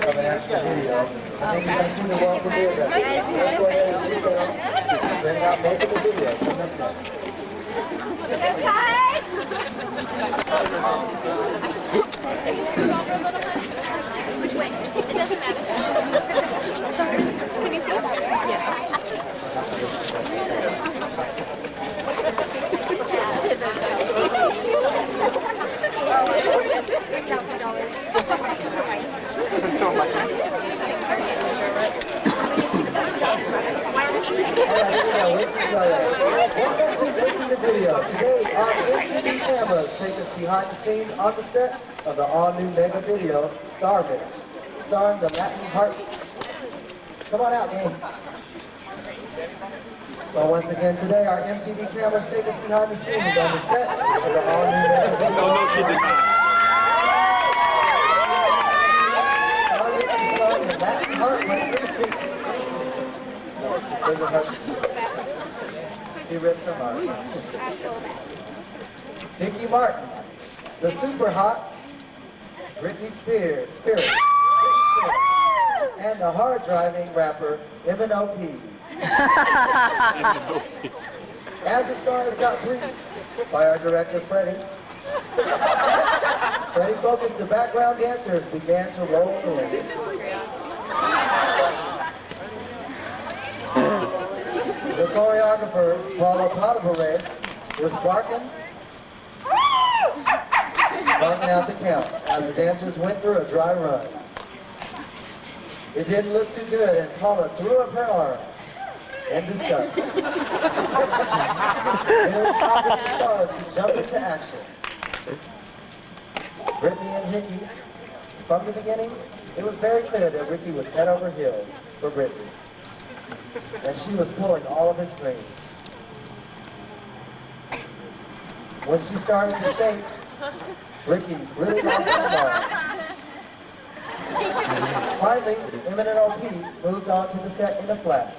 of an actual video. And then you're going to see the world premiere that. Let's go ahead and bring out making the video. Come up next. Which way? It doesn't matter. Sorry. Can you see? Yes. Welcome to Making the Video. Today, our MTV cameras take us behind the scenes on the set of the all-new mega video, Starving, starring the Latin Heart. Come on out, gang. So once again today, our MTV cameras take us behind the scenes on the set of the all-new mega video. No, she did not. Starring the Latin Heart. There's a heart. He rips her heart. Dickie Martin, the super hot Britney Spears, and the hard-driving rapper M.N.O.P. As the stars got briefed by our director Freddie focused, the background dancers began to roll in. The choreographer, Paula Padavare, was barking out the count as the dancers went through a dry run. It didn't look too good, and Paula threw up her arms in disgust. It was time for the stars to jump into action. Brittany and Hickey, from the beginning, it was very clear that Ricky was head over heels for Brittany, and she was pulling all of his strings. When she started to shake, Ricky really lost her mind. Finally, M.N.O.P. moved on to the set in a flash.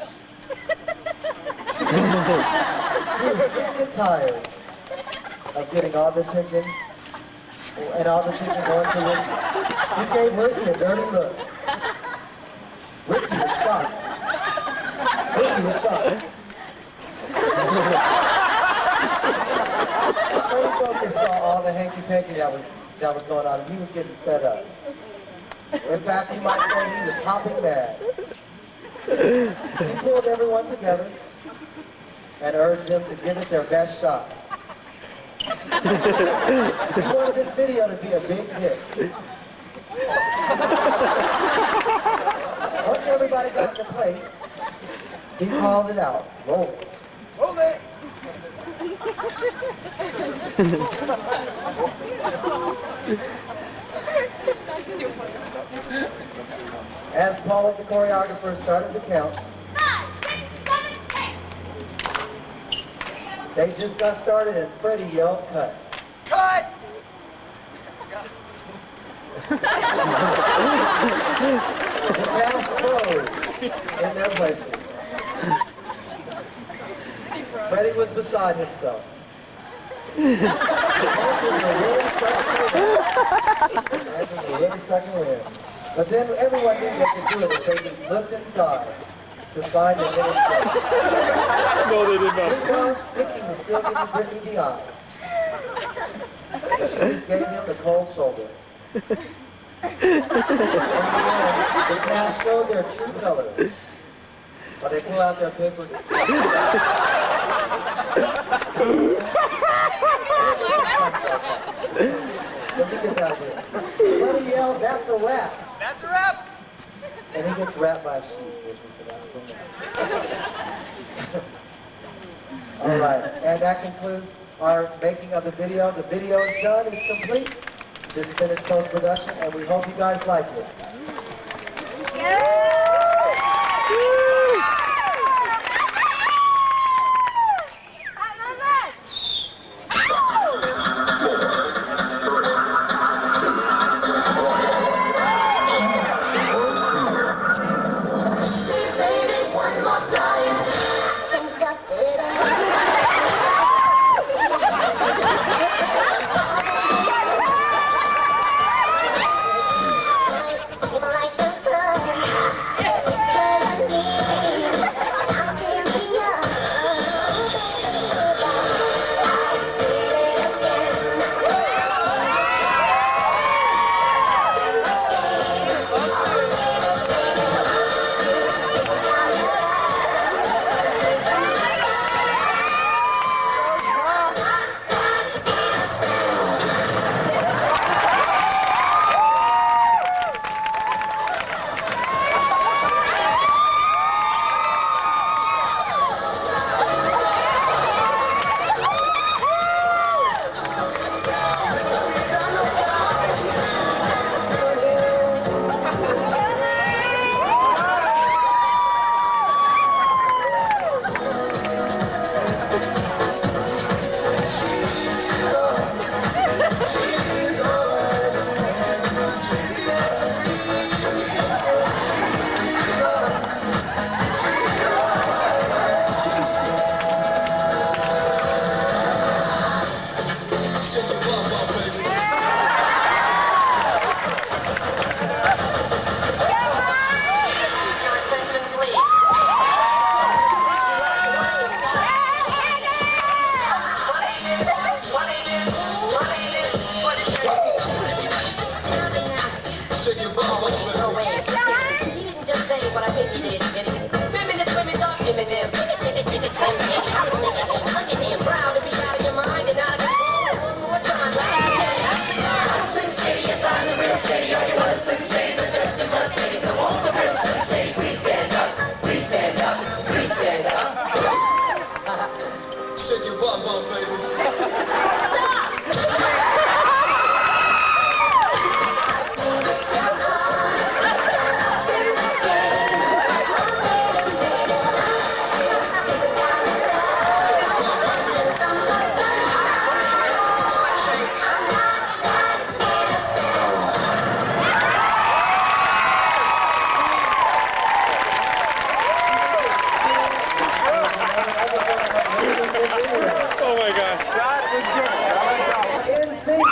He was sick and tired of getting all the attention and all the attention going to Ricky. He gave Ricky a dirty look. Ricky was shocked. Freddie Focus saw all the hanky-panky that was going on, and he was getting fed up. In fact, you might say he was hopping mad. He pulled everyone together and urged them to give it their best shot. He wanted this video to be a big hit. Once everybody got into place, he called it out. Roll it. Roll it! As Paula, the choreographer, started the counts, 5, 6, 7, 8. they just got started and Freddie yelled, cut. Cut! The cast froze in their places. Freddie was beside himself. The dancers were really sucking in. But then everyone knew they could do it if they just looked inside to find a little space. No, they did not. Meanwhile, Vicky was still giving Brittany the eye. But she just gave him the cold shoulder. In the end, the cast showed their true colors. But they pull out their paper. Let me get that here. Buddy yelled, "That's a wrap." That's a wrap! And he gets wrapped by a sheep, which we forgot to bring up. All right, and that concludes our making of the video. The video is done, it's complete. Just finished post-production, and we hope you guys like it. Feminist women talk Eminem. Slim Shady, I'm a nigga. Proud to be out of your mind and out of control. One more time, like Slim Shady, yes, I'm the real Shady. All you other Slim Shadys are just imitating. So all the real Slim Shady, please stand up. Please stand up. Please stand up. Shake your bum bum, baby. Oh my gosh. In sync.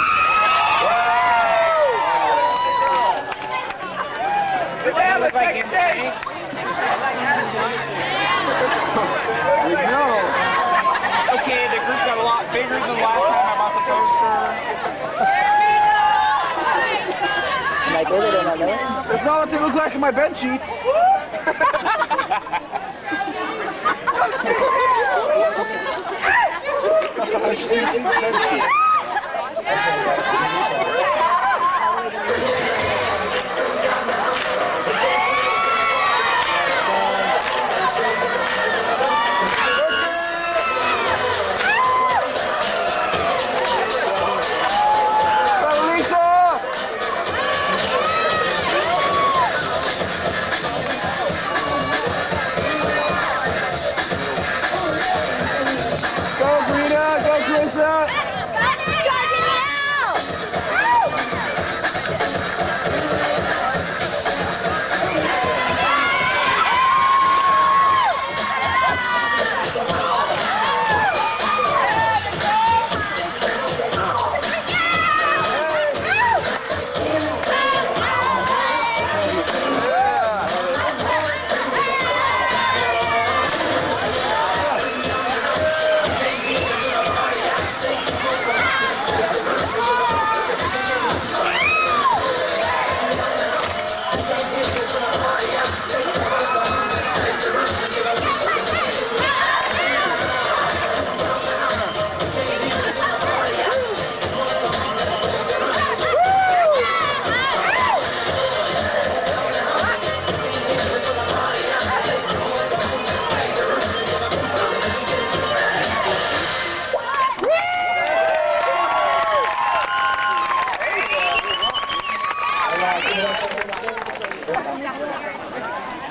Okay, the group got a lot bigger than last time I bought the poster. That's not what they look like in my bed sheets.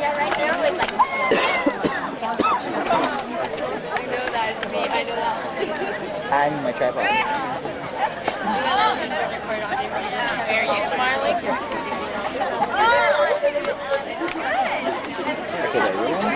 Yeah, right there was like. I know that it's me. I know that. And my tripod. Are you smiling? Okay, there you go.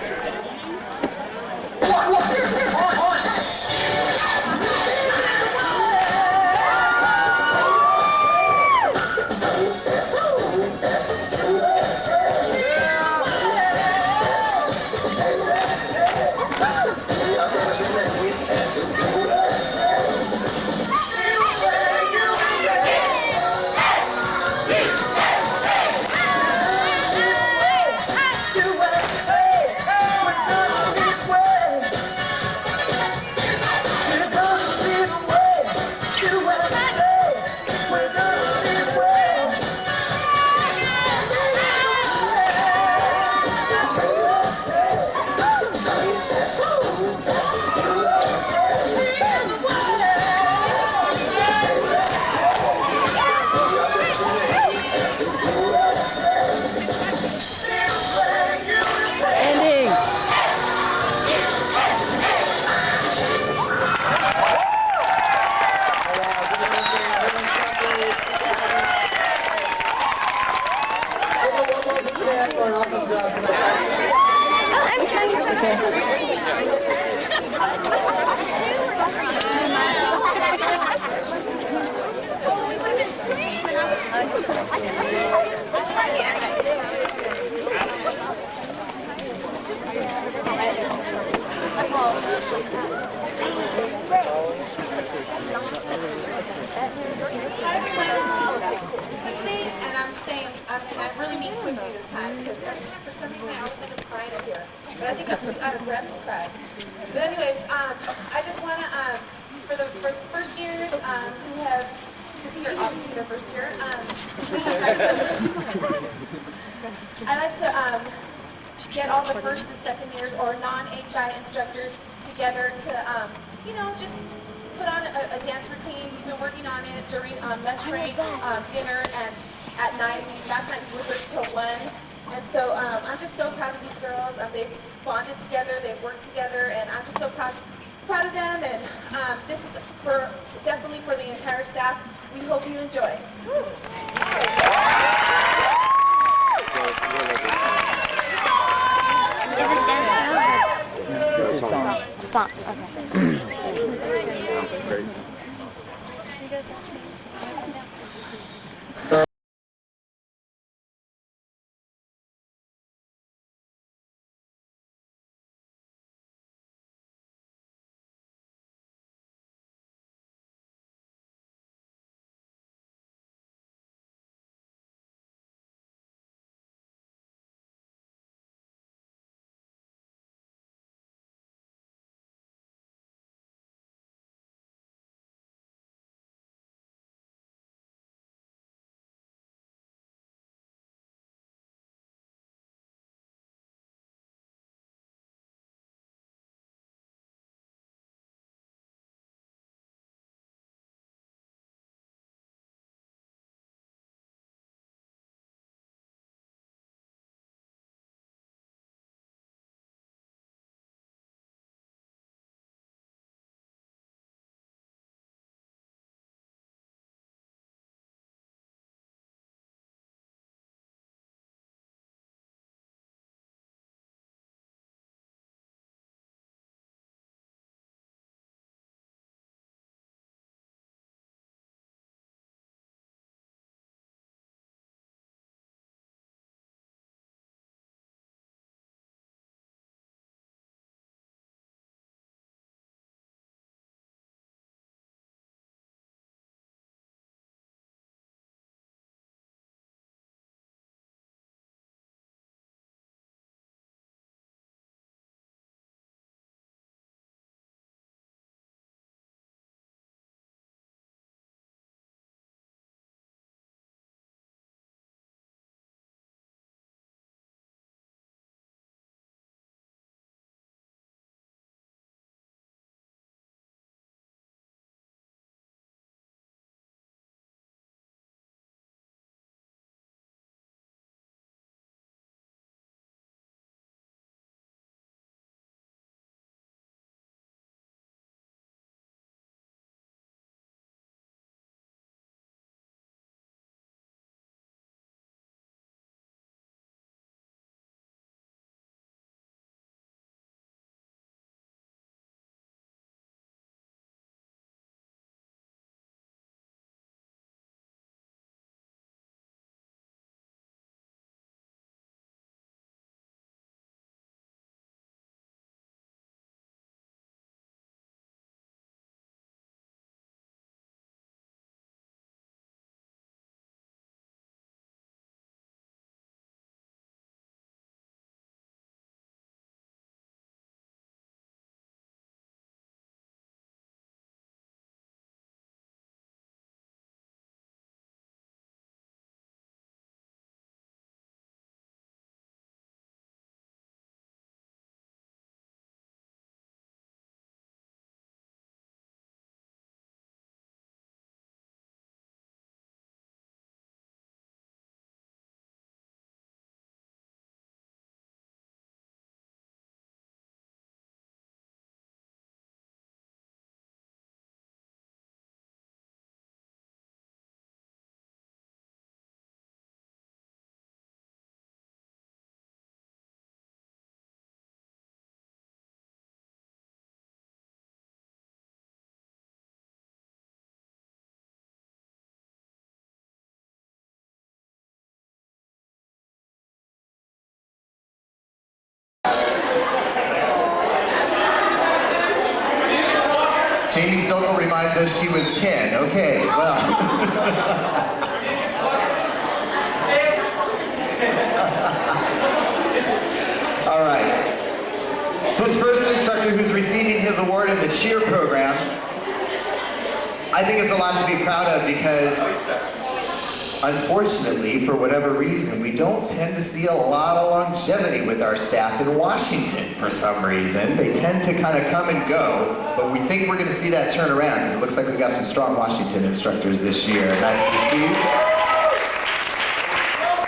And I'm saying, and I really mean quickly this time, because every time for some reason I always end up crying here. But I think I'm too out of breath to cry. But anyways, I just want to, for the first years who have, this is obviously their first year, I like to get all the first and second years or non-HI instructors together to, you know, just put on a dance routine. We've been working on it during lunch break, dinner, and at night. Last night we rehearsed till 1. And so I'm just so proud of these girls. They've bonded together, they've worked together, and I'm just so proud of them. And this is definitely for the entire staff. We hope you enjoy. Is this dance? This is song. Font. Okay. You guys are singing. Jamie Stokel reminds us she was 10. Okay, well. All right. This first instructor who's receiving his award in the cheer program, I think it's a lot to be proud of because, unfortunately, for whatever reason, we don't tend to see a lot of longevity with our staff in Washington for some reason. They tend to kind of come and go, but we think we're going to see that turn around because it looks like we've got some strong Washington instructors this year. Nice to see you.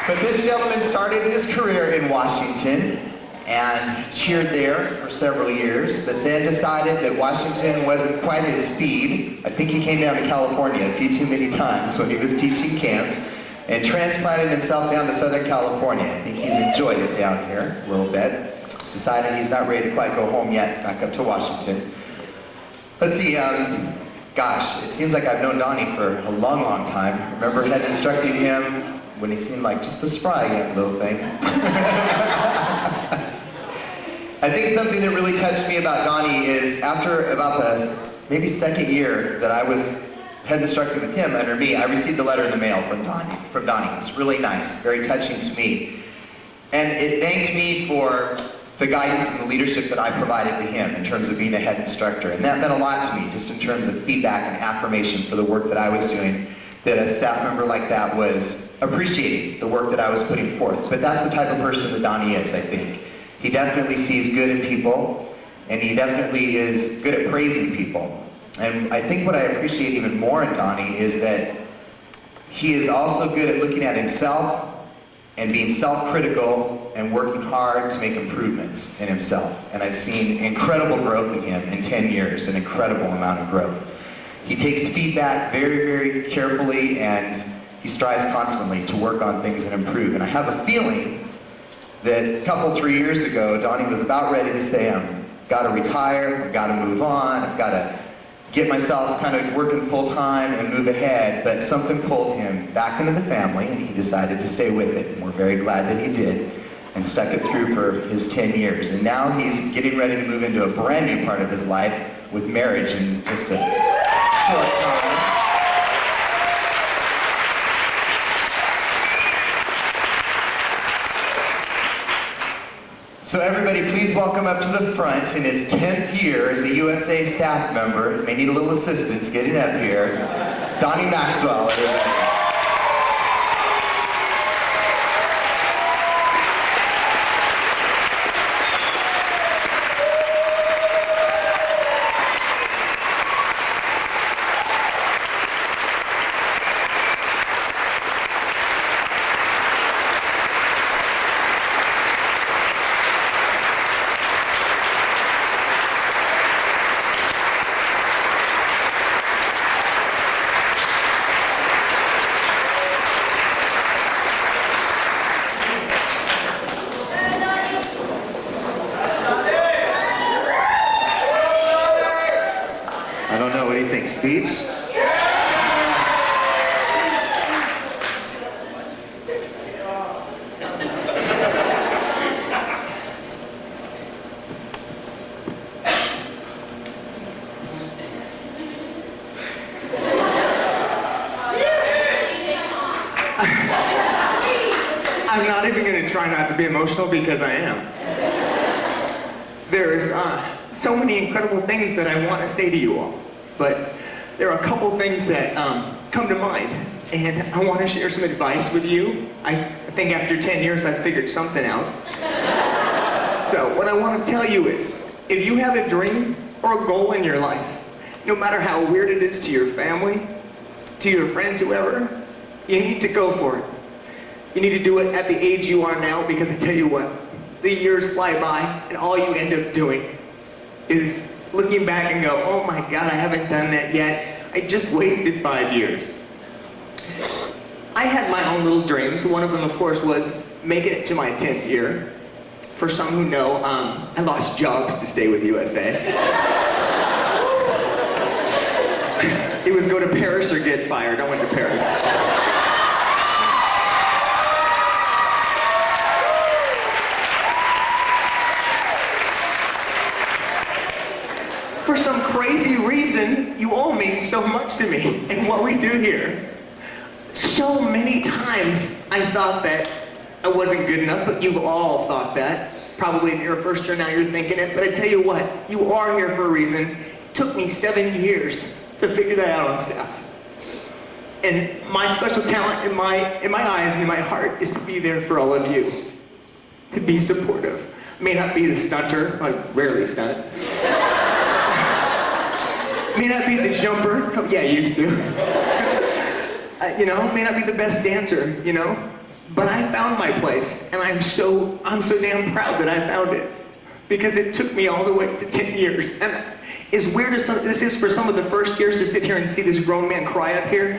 But this gentleman started his career in Washington and cheered there for several years, but then decided that Washington wasn't quite his speed. I think he came down to California a few too many times when he was teaching camps and transplanted himself down to Southern California. I think he's enjoyed it down here a little bit. Decided he's not ready to quite go home yet, back up to Washington. Let's see, gosh, it seems like I've known Donnie for a long, long time. I remember head instructing him when he seemed like just a spry young little thing. I think something that really touched me about Donnie is after about the maybe second year that I was head instructing with him under me, I received a letter in the mail from Donnie. It was really nice, very touching to me. And it thanked me for the guidance and the leadership that I provided to him in terms of being a head instructor. And that meant a lot to me, just in terms of feedback and affirmation for the work that I was doing, that a staff member like that was appreciating the work that I was putting forth. But that's the type of person that Donnie is, I think. He definitely sees good in people, and he definitely is good at praising people. And I think what I appreciate even more in Donnie is that he is also good at looking at himself and being self-critical and working hard to make improvements in himself. And I've seen incredible growth in him in 10 years, an incredible amount of growth. He takes feedback very, very carefully, and he strives constantly to work on things and improve. And I have a feeling that a couple, 3 years ago, Donnie was about ready to say, I've got to retire, I've got to move on, I've got to get myself kind of working full time and move ahead, but something pulled him back into the family and he decided to stay with it. And we're very glad that he did and stuck it through for his 10 years. And now he's getting ready to move into a brand new part of his life with marriage in just a short time. So everybody, please welcome up to the front in his 10th year as a USA staff member. May need a little assistance getting up here. Donnie Maxwell, everybody. Speech? I'm not even going to try not to be emotional because I am. There's so many incredible things that I want to say to you all, but there are a couple things that come to mind, and I want to share some advice with you. I think after 10 years I've figured something out. So what I want to tell you is, if you have a dream or a goal in your life, no matter how weird it is to your family, to your friends, whoever, you need to go for it. You need to do it at the age you are now, because I tell you what, the years fly by and all you end up doing is looking back and go, oh my God, I haven't done that yet. I just wasted 5 years. I had my own little dreams. One of them, of course, was making it to my 10th year. For some who know, I lost jobs to stay with USA. It was go to Paris or get fired. I went to Paris. For some crazy reason, you all mean so much to me and what we do here. So many times I thought that I wasn't good enough, but you've all thought that. Probably in your first year now you're thinking it, but I tell you what, you are here for a reason. It took me 7 years to figure that out on staff. And my special talent in my eyes and in my heart is to be there for all of you. To be supportive. May not be the stunter, I rarely stunt. May not be the jumper, oh, yeah, you used to. You know, may not be the best dancer, you know? But I found my place, and I'm so damn proud that I found it. Because it took me all the way to 10 years. And as weird as this is for some of the first years to sit here and see this grown man cry up here,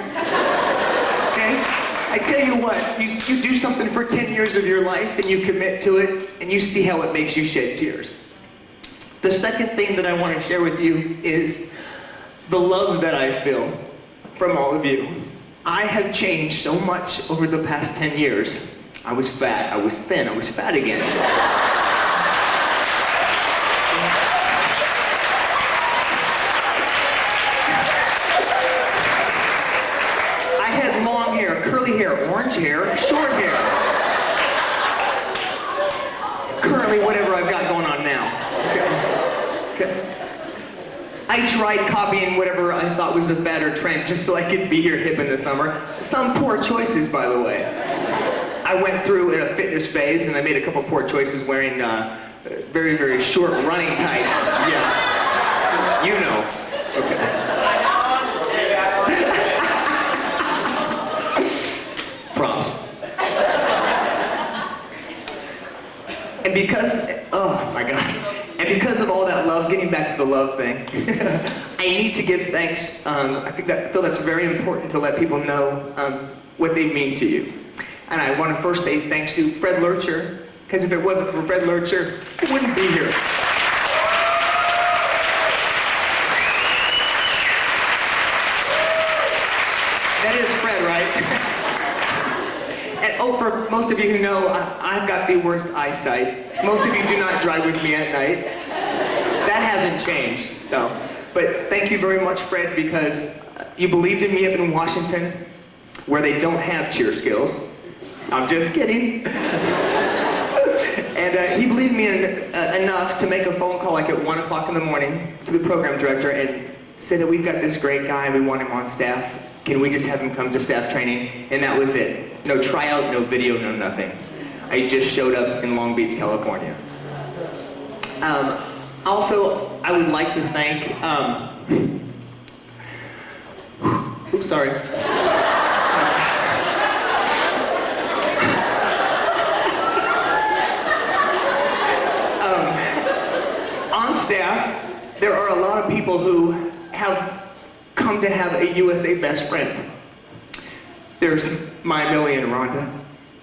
okay? I tell you what, you do something for 10 years of your life and you commit to it and you see how it makes you shed tears. The second thing that I want to share with you is the love that I feel from all of you. I have changed so much over the past 10 years. I was fat, I was thin, I was fat again. Curly hair, orange hair, short hair. Currently, whatever I've got going on now. Okay. I tried copying whatever I thought was a fad or trend just so I could be here hip in the summer. Some poor choices, by the way. I went through a fitness phase and I made a couple poor choices wearing very, very short running tights. Yeah. You know. Okay. Props. And because, oh my God. And because of all that love, getting back to the love thing, I need to give thanks. I feel that's very important to let people know what they mean to you. And I want to first say thanks to Fred Lurcher, because if it wasn't for Fred Lurcher, I wouldn't be here. That is Fred, right? And oh, for most of you who know, I've got the worst eyesight. Most of you do not drive with me at night. That hasn't changed, so. But thank you very much, Fred, because you believed in me up in Washington, where they don't have cheer skills. I'm just kidding. And he believed me enough to make a phone call like at 1 o'clock in the morning to the program director and say that we've got this great guy, we want him on staff. Can we just have him come to staff training? And that was it. No tryout, no video, no nothing. I just showed up in Long Beach, California. Also, I would like to thank, oops, sorry. On staff, there are a lot of people who have come to have a USA best friend. There's my Millie and Rhonda,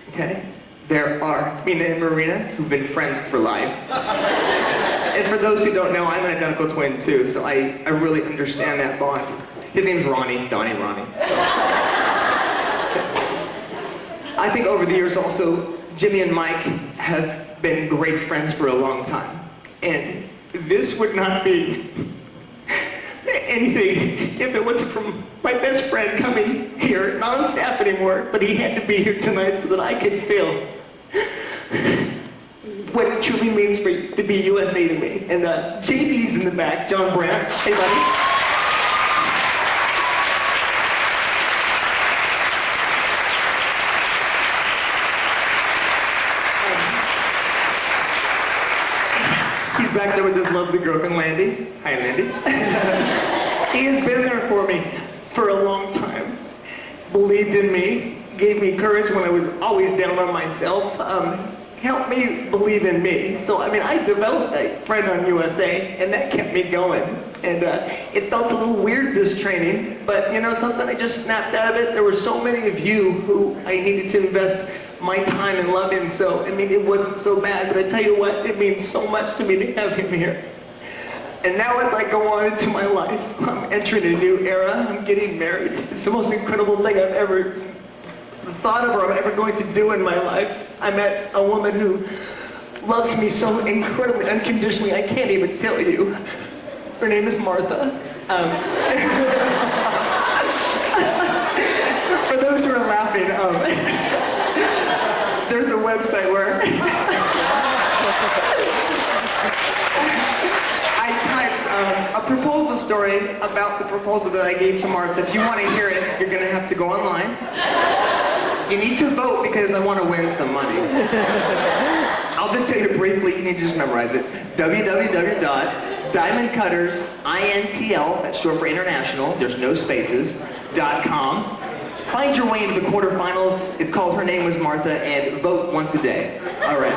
okay? There are Mina and Marina, who've been friends for life. And for those who don't know, I'm an identical twin too, so I really understand that bond. His name's Ronnie, Donnie Ronnie. I think over the years also, Jimmy and Mike have been great friends for a long time. And this would not be anything if it wasn't from my best friend coming here, not on staff anymore, but he had to be here tonight so that I could feel what it truly means to be USA to me. And JB's in the back, John Brandt. Hey, buddy. He's back there with his lovely girlfriend, Landy. Hi, Landy. He has been there for me for a long time. Believed in me, gave me courage when I was always down on myself. Helped me believe in me. So, I mean, I developed a friend on USA, and that kept me going. And it felt a little weird, this training, but you know something, I just snapped out of it. There were so many of you who I needed to invest my time and love in, so, I mean, it wasn't so bad, but I tell you what, it means so much to me to have him here. And now as I go on into my life, I'm entering a new era, I'm getting married. It's the most incredible thing I've ever thought of or I'm ever going to do in my life. I met a woman who loves me so incredibly, unconditionally, I can't even tell you. Her name is Martha. For those who are laughing, there's a website where a story about the proposal that I gave to Martha. If you want to hear it, you're going to have to go online. You need to vote because I want to win some money. I'll just tell you briefly, you need to just memorize it. www.diamondcutters.intl, that's short for international, there's no spaces, .com. Find your way into the quarterfinals. It's called Her Name Was Martha, and vote once a day. All right.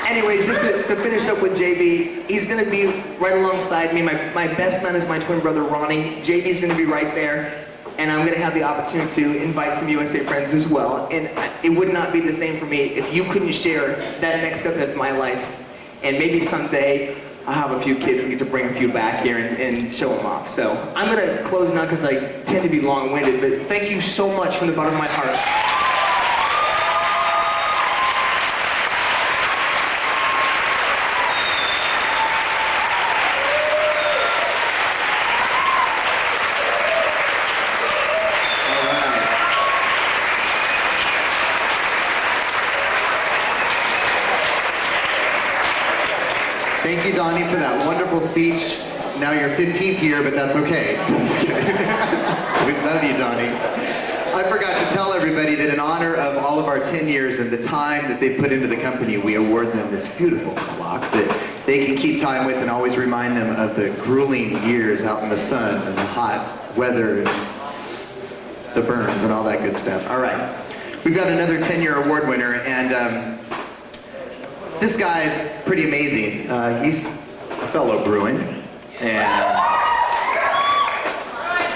Anyways, just to finish up with JB, he's going to be right alongside me. My best man is my twin brother, Ronnie. JB's going to be right there. And I'm going to have the opportunity to invite some USA friends as well. And it would not be the same for me if you couldn't share that next step of my life. And maybe someday I'll have a few kids and get to bring a few back here and show them off. So I'm going to close now because I tend to be long-winded. But thank you so much from the bottom of my heart. Thank you, Donnie, for that wonderful speech. Now your 15th year, but that's okay. We love you, Donnie. I forgot to tell everybody that in honor of all of our 10 years and the time that they put into the company, we award them this beautiful clock that they can keep time with and always remind them of the grueling years out in the sun and the hot weather and the burns and all that good stuff. All right. We've got another 10-year award winner, and this guy's pretty amazing. He's a fellow Bruin, and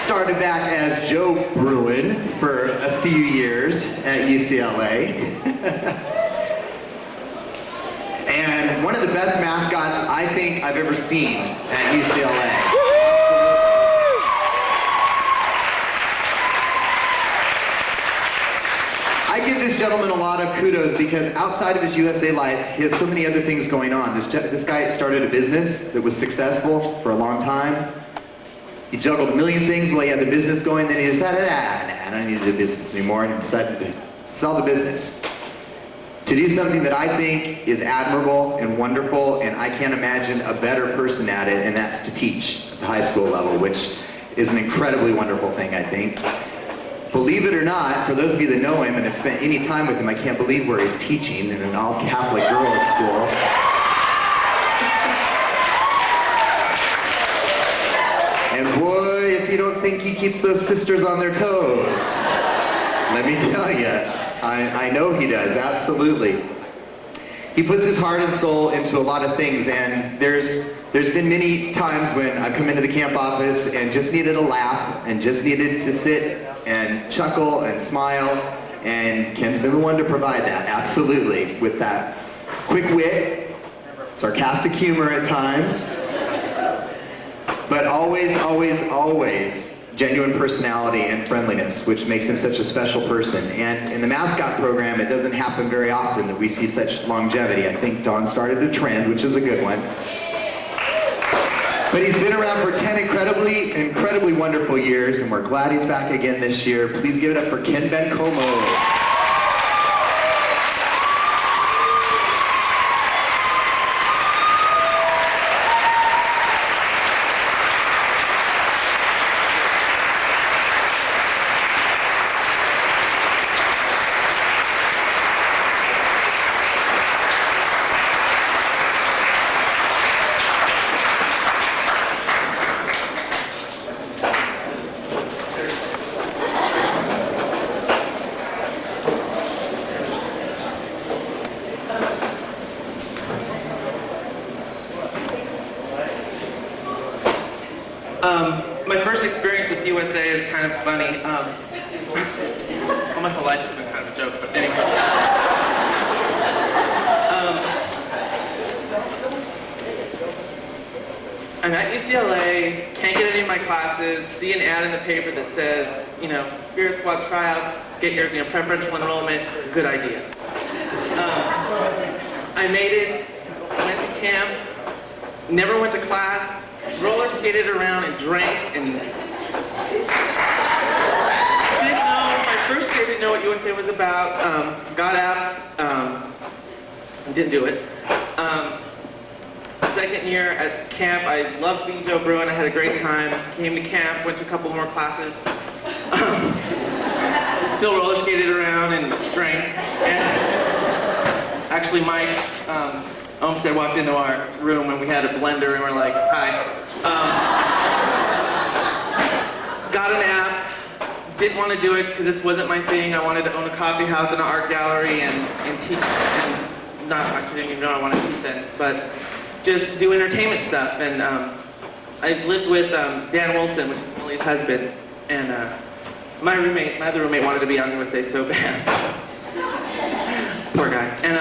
started back as Joe Bruin for a few years at UCLA. And one of the best mascots I think I've ever seen at UCLA. I give this gentleman a lot of kudos because outside of his USA life, he has so many other things going on. This guy started a business that was successful for a long time. He juggled a million things while he had the business going, then he decided, I don't need to do business anymore, and he decided to sell the business. To do something that I think is admirable and wonderful, and I can't imagine a better person at it, and that's to teach at the high school level, which is an incredibly wonderful thing, I think. Believe it or not, for those of you that know him and have spent any time with him, I can't believe where he's teaching in an all-Catholic girls' school. And boy, if you don't think he keeps those sisters on their toes, let me tell you, I know he does, absolutely. He puts his heart and soul into a lot of things, and there's been many times when I've come into the camp office and just needed a laugh and just needed to sit and chuckle and smile, and Ken's been the one to provide that, absolutely, with that quick wit, sarcastic humor at times, but always, always, always genuine personality and friendliness, which makes him such a special person. And in the mascot program, it doesn't happen very often that we see such longevity. I think Don started a trend, which is a good one. But he's been around for 10 incredibly wonderful years, and we're glad he's back again this year. Please give it up for Ken Bencomo. My first experience with USA is kind of funny. Well, my whole life has been kind of a joke, but anyway. I'm at UCLA, can't get any of my classes, see an ad in the paper that says, Spirit Squad tryouts, get your preferential enrollment, good idea. I made it, went to camp, never went to class, roller skated around and drank and didn't know, my first year didn't know what USA was about, got out, didn't do it. second year at camp. I loved being Joe Bruin. I had a great time. Came to camp, went to a couple more classes. Still roller skated around and drank. And actually, Mike Olmsted walked into our room and we had a blender and we're like, hi. Got an app. Didn't want to do it because this wasn't my thing. I wanted to own a coffee house and an art gallery and teach. And not actually didn't even know I wanted to teach then, but just do entertainment stuff. And I lived with Dan Wilson, which is Millie's husband, and my other roommate wanted to be on USA so bad. Poor guy. And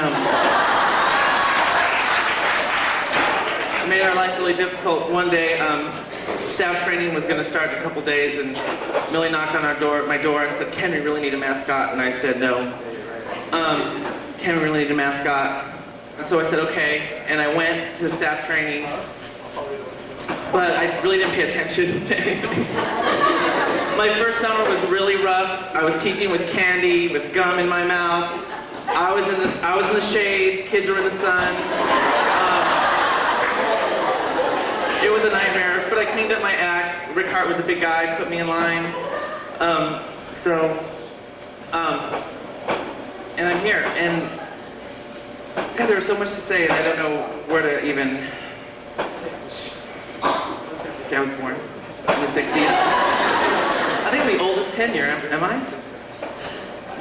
it made our life really difficult. One day, staff training was going to start in a couple days, and Millie knocked on my door and said, "Ken, we really need a mascot." And I said, "No. Ken, we really need a mascot." And so I said, "Okay." And I went to staff training, but I really didn't pay attention to anything. My first summer was really rough. I was teaching with candy, with gum in my mouth. I was in the shade. Kids were in the sun. It was a nightmare, but I cleaned up my act. Rick Hart was a big guy, put me in line. And I'm here. And God, there's so much to say, and I don't know where to even. Okay, I was born in the 60s. I think I'm the oldest tenure, am I?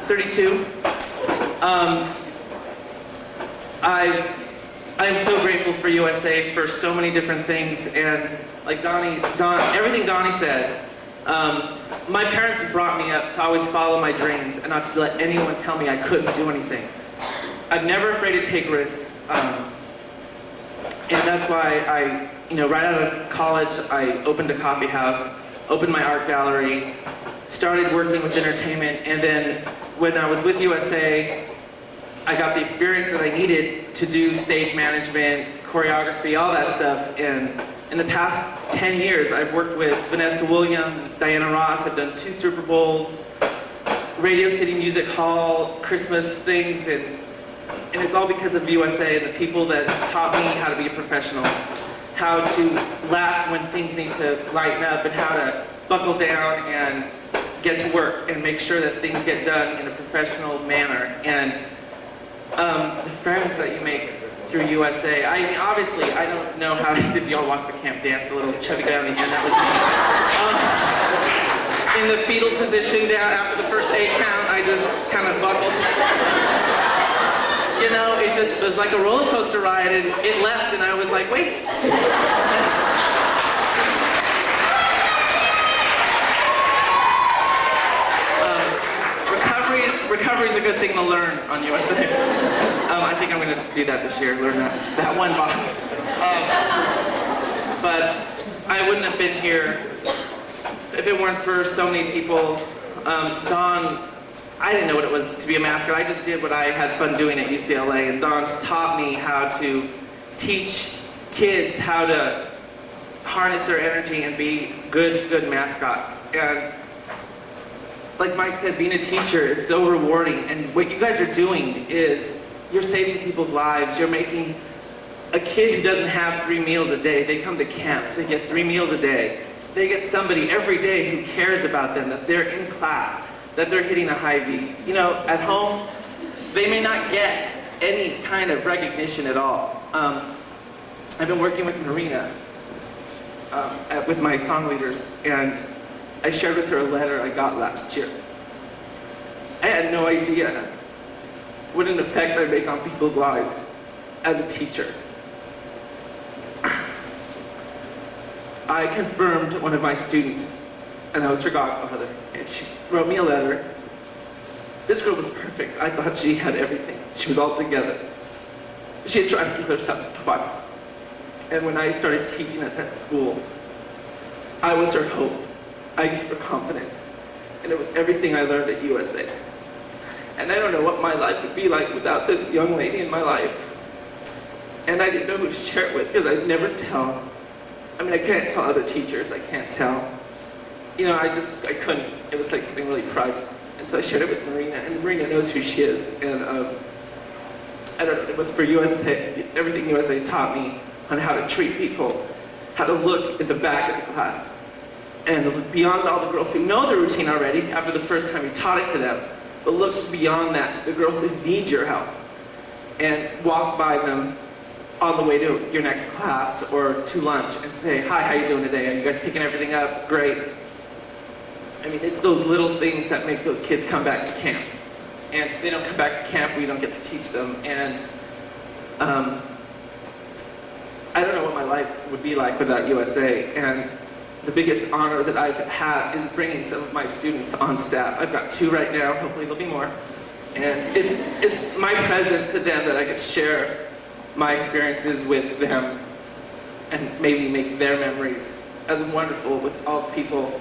32. I'm so grateful for USA for so many different things, and like everything Donnie said, my parents brought me up to always follow my dreams and not to let anyone tell me I couldn't do anything. I'm never afraid to take risks, and that's why right out of college, I opened a coffee house, opened my art gallery, started working with entertainment, and then when I was with USA, I got the experience that I needed to do stage management, choreography, all that stuff. And in the past 10 years, I've worked with Vanessa Williams, Diana Ross. I've done 2 Super Bowls, Radio City Music Hall, Christmas things, and it's all because of USA and the people that taught me how to be a professional, how to laugh when things need to lighten up, and how to buckle down and get to work and make sure that things get done in a professional manner. And the friends that you make through USA. I mean, obviously, I don't know how if y'all watch the camp dance, the little chubby guy on the end, that was me. In the fetal position down after the first 8 count, I just kind of buckled. You know, it was like a roller coaster ride, and it left, and I was like, wait. Recovery is a good thing to learn on USA. I think I'm going to do that this year, learn that one box. But I wouldn't have been here if it weren't for so many people. Don, I didn't know what it was to be a mascot. I just did what I had fun doing at UCLA, and Don's taught me how to teach kids how to harness their energy and be good mascots. And like Mike said, being a teacher is so rewarding, and what you guys are doing is you're saving people's lives. You're making a kid who doesn't have 3 meals a day, they come to camp, they get 3 meals a day. They get somebody every day who cares about them, that they're in class, that they're hitting a high V. You know, at home, they may not get any kind of recognition at all. I've been working with Marina, with my song leaders, and I shared with her a letter I got last year. I had no idea what an effect I make on people's lives as a teacher. I confirmed one of my students, and that was her godfather, and she wrote me a letter. This girl was perfect. I thought she had everything. She was all together. She had tried to kill herself twice. And when I started teaching at that school, I was her hope. I gave her confidence, and it was everything I learned at USA. And I don't know what my life would be like without this young lady in my life. And I didn't know who to share it with, because I'd never tell. I mean, I can't tell other teachers, I can't tell. You know, I couldn't. It was like something really private. And so I shared it with Marina, and Marina knows who she is. And I don't know, it was for USA, everything USA taught me, on how to treat people, how to look at the back of the class. And look beyond all the girls who know the routine already after the first time you taught it to them, but look beyond that to the girls who need your help. And walk by them on the way to your next class or to lunch and say, hi, how you doing today? Are you guys picking everything up? Great. I mean, it's those little things that make those kids come back to camp. And if they don't come back to camp, we don't get to teach them. And I don't know what my life would be like without USA. And the biggest honor that I've had is bringing some of my students on staff. I've got 2 right now, hopefully there'll be more. And it's my present to them that I could share my experiences with them and maybe make their memories as wonderful with all the people.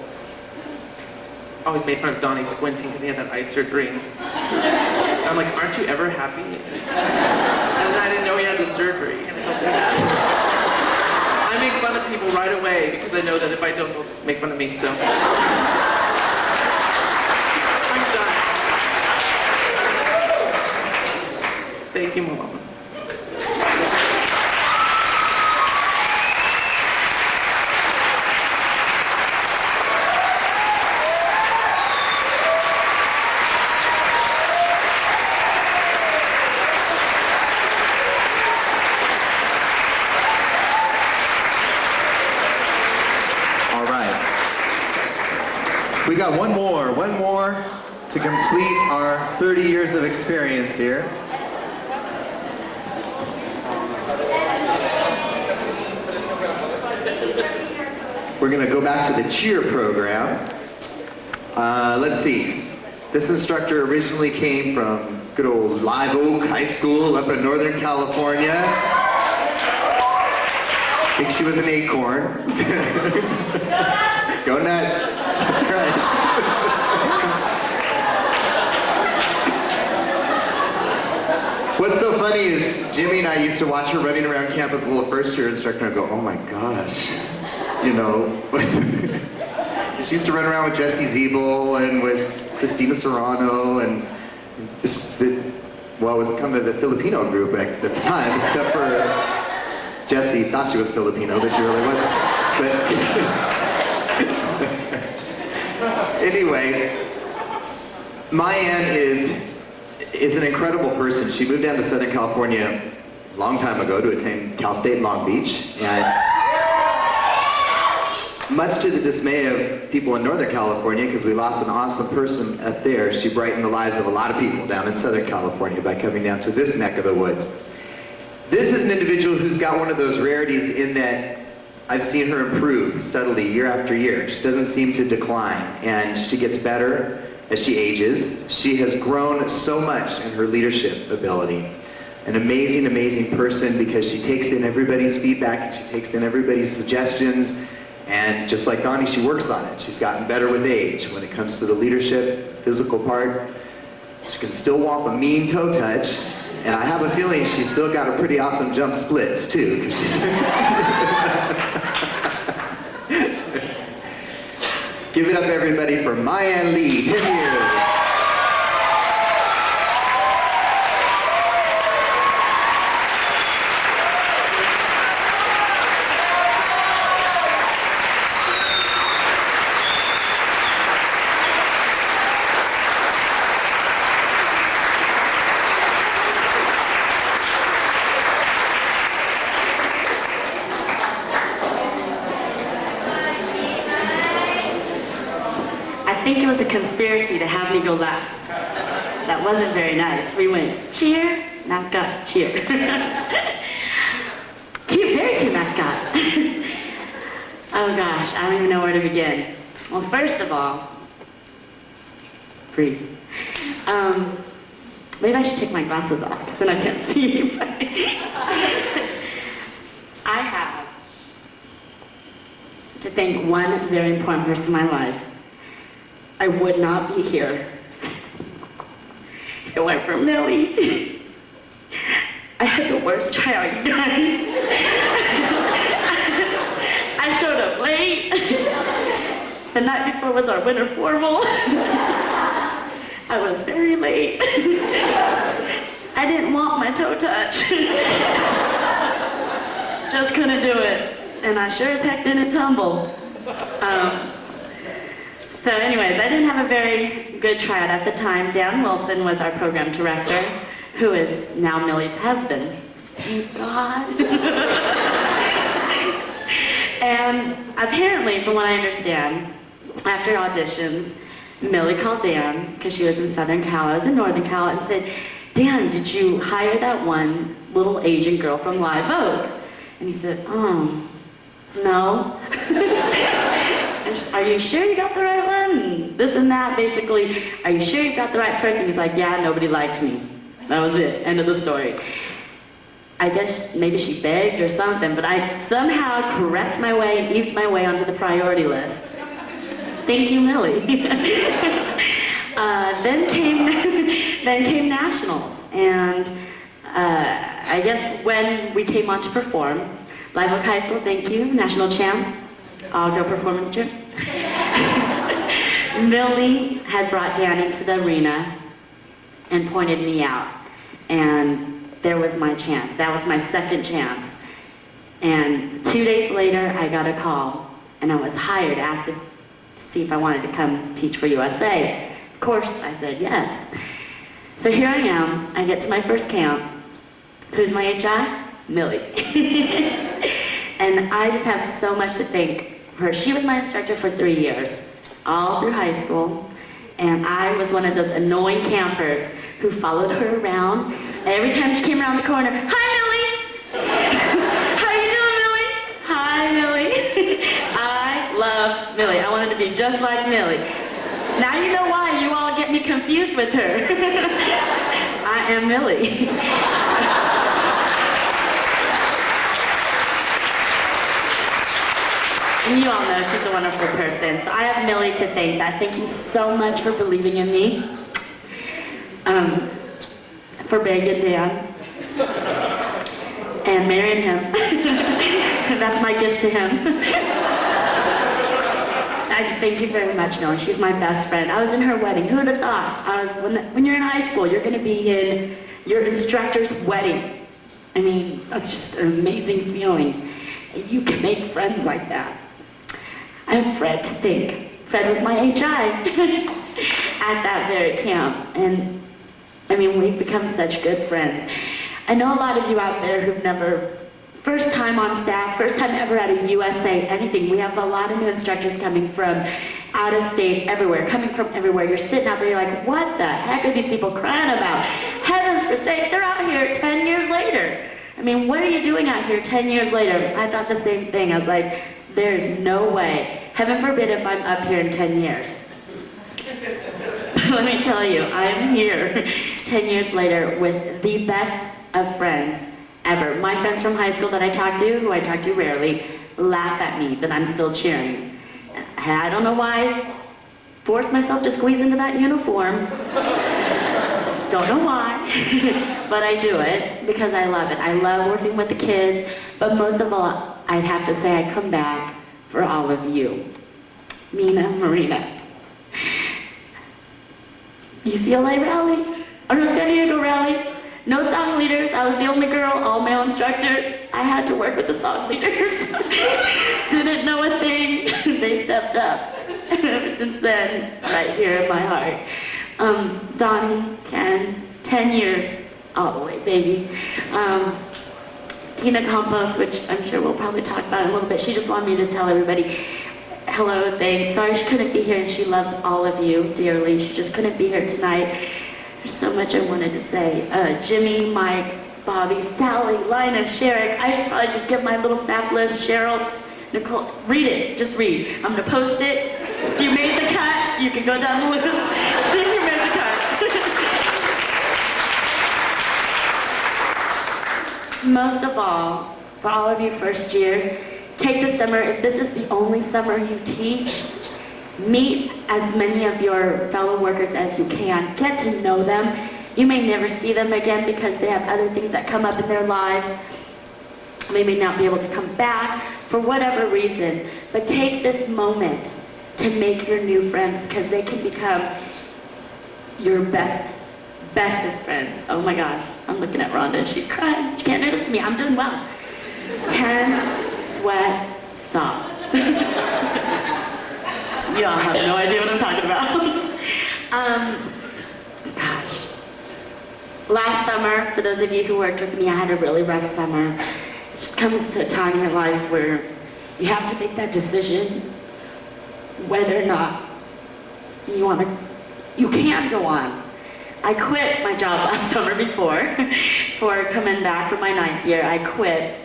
I always made fun of Donnie squinting because he had that eye surgery. I'm like, aren't you ever happy? And then I didn't know he had the surgery. And I felt bad. I make fun of people right away because I know that if I don't, they'll make fun of me, so. I'm done. Thank you, Mama. All right. We got one more to complete our 30 years of experience here. We're going to go back to the cheer program. Let's see. This instructor originally came from good old Live Oak High School up in Northern California. I think she was an acorn. Go nuts. That's right. What's so funny is Jimmy and I used to watch her running around campus as a little first year instructor and go, oh my gosh. You know, she used to run around with Jesse Zeeble and with Christina Serrano and well, it was kind of the Filipino group at the time, except for Jesse thought she was Filipino, but she really wasn't. But anyway, my aunt is an incredible person. She moved down to Southern California a long time ago to attend Cal State Long Beach, and much to the dismay of people in Northern California, because we lost an awesome person up there, she brightened the lives of a lot of people down in Southern California by coming down to this neck of the woods. This is an individual who's got one of those rarities in that I've seen her improve steadily year after year. She doesn't seem to decline, and she gets better as she ages. She has grown so much in her leadership ability. An amazing, amazing person, because she takes in everybody's feedback and she takes in everybody's suggestions. And just like Donnie, she works on it. She's gotten better with age. When it comes to the leadership, physical part, she can still whomp a mean toe touch. And I have a feeling she's still got a pretty awesome jump splits, too. Give it up, everybody, for Maya Lee. 10 years. I think it was a conspiracy to have me go last. That wasn't very nice. We went cheer, mascot, cheer. Cute, very cute mascot. Oh gosh, I don't even know where to begin. Well, first of all, breathe. Maybe I should take my glasses off, because then I can't see. I have to thank one very important person in my life. I would not be here if it weren't for Millie. I had the worst tryout, you guys. I showed up late. The night before was our winter formal. I was very late. I didn't want my toe touch. Just couldn't do it. And I sure as heck didn't tumble. So anyways, I didn't have a very good tryout at the time. Dan Wilson was our program director, who is now Millie's husband. Thank God. And apparently, from what I understand, after auditions, Millie called Dan, because she was in Southern Cal, I was in Northern Cal, and said, Dan, did you hire that one little Asian girl from Live Oak? And he said, oh, no. Are you sure you got the right one? And this and that, basically, are you sure you got the right person? He's like, yeah, nobody liked me. That was it, end of the story. I guess maybe she begged or something, but I somehow crept my way and eked my way onto the priority list. Thank you, Millie. Then came nationals, and I guess when we came on to perform, Live Oak High School, thank you, national champs, all-girl performance troupe. Millie had brought Dan into the arena and pointed me out, and there was my chance. That was my second chance. And 2 days later, I got a call, and I was hired, asked to see if I wanted to come teach for USA. Of course, I said yes. So here I am. I get to my first camp. Who's my HI? Millie. And I just have so much to thank her. She was my instructor for 3 years, all through high school. And I was one of those annoying campers who followed her around. Every time she came around the corner, hi, Millie! How you doing, Millie? Hi, Millie. I loved Millie. I wanted to be just like Millie. Now you know why you all get me confused with her. I am Millie. And you all know she's a wonderful person. So I have Millie to thank. I thank you so much for believing in me. For begging Dan. And marrying him. That's my gift to him. I just thank you very much, Millie. She's my best friend. I was in her wedding. Who would have thought? When you're in high school, you're going to be in your instructor's wedding. I mean, that's just an amazing feeling. You can make friends like that. I have Fred to thank. Fred was my HI at that very camp. And I mean, we've become such good friends. I know a lot of you out there who've never, first time on staff, first time ever at a USA, anything. We have a lot of new instructors coming from out of state, everywhere, coming from everywhere. You're sitting out there, you're like, what the heck are these people crying about? Heavens for sake, they're out here 10 years later. I mean, what are you doing out here 10 years later? I thought the same thing. I was like, there's no way. Heaven forbid if I'm up here in 10 years. Let me tell you, I'm here 10 years later with the best of friends ever. My friends from high school that I talk to, who I talk to rarely, laugh at me that I'm still cheering. I don't know why I forced myself to squeeze into that uniform. Don't know why, but I do it because I love it. I love working with the kids, but most of all, I'd have to say I come back for all of you. Mina, Marina. UCLA rally, or no, San Diego rally. No song leaders, I was the only girl, all male instructors. I had to work with the song leaders. Didn't know a thing, they stepped up. And ever since then, right here in my heart. Donnie, Ken, 10 years, all the way, baby. Tina Campos, which I'm sure we'll probably talk about in a little bit, she just wanted me to tell everybody, hello, thanks. Sorry she couldn't be here, and she loves all of you dearly. She just couldn't be here tonight. There's so much I wanted to say. Jimmy, Mike, Bobby, Sally, Lina, Sherrick. I should probably just give my little staff list. Cheryl, Nicole, read it. Just read. I'm going to post it. If you made the cut, you can go down the list. If you made the cut. Most of all, for all of you first years, take the summer. If this is the only summer you teach, meet as many of your fellow workers as you can. Get to know them. You may never see them again because they have other things that come up in their lives. They may not be able to come back for whatever reason. But take this moment to make your new friends because they can become your bestest friends. Oh my gosh, I'm looking at Rhonda. She's crying. She can't notice me. I'm doing well. Tense, sweat, stop. Y'all have no idea what I'm talking about. Gosh. Last summer, for those of you who worked with me, I had a really rough summer. It just comes to a time in your life where you have to make that decision whether or not you can go on. I quit my job last summer before coming back for my 9th year. I quit.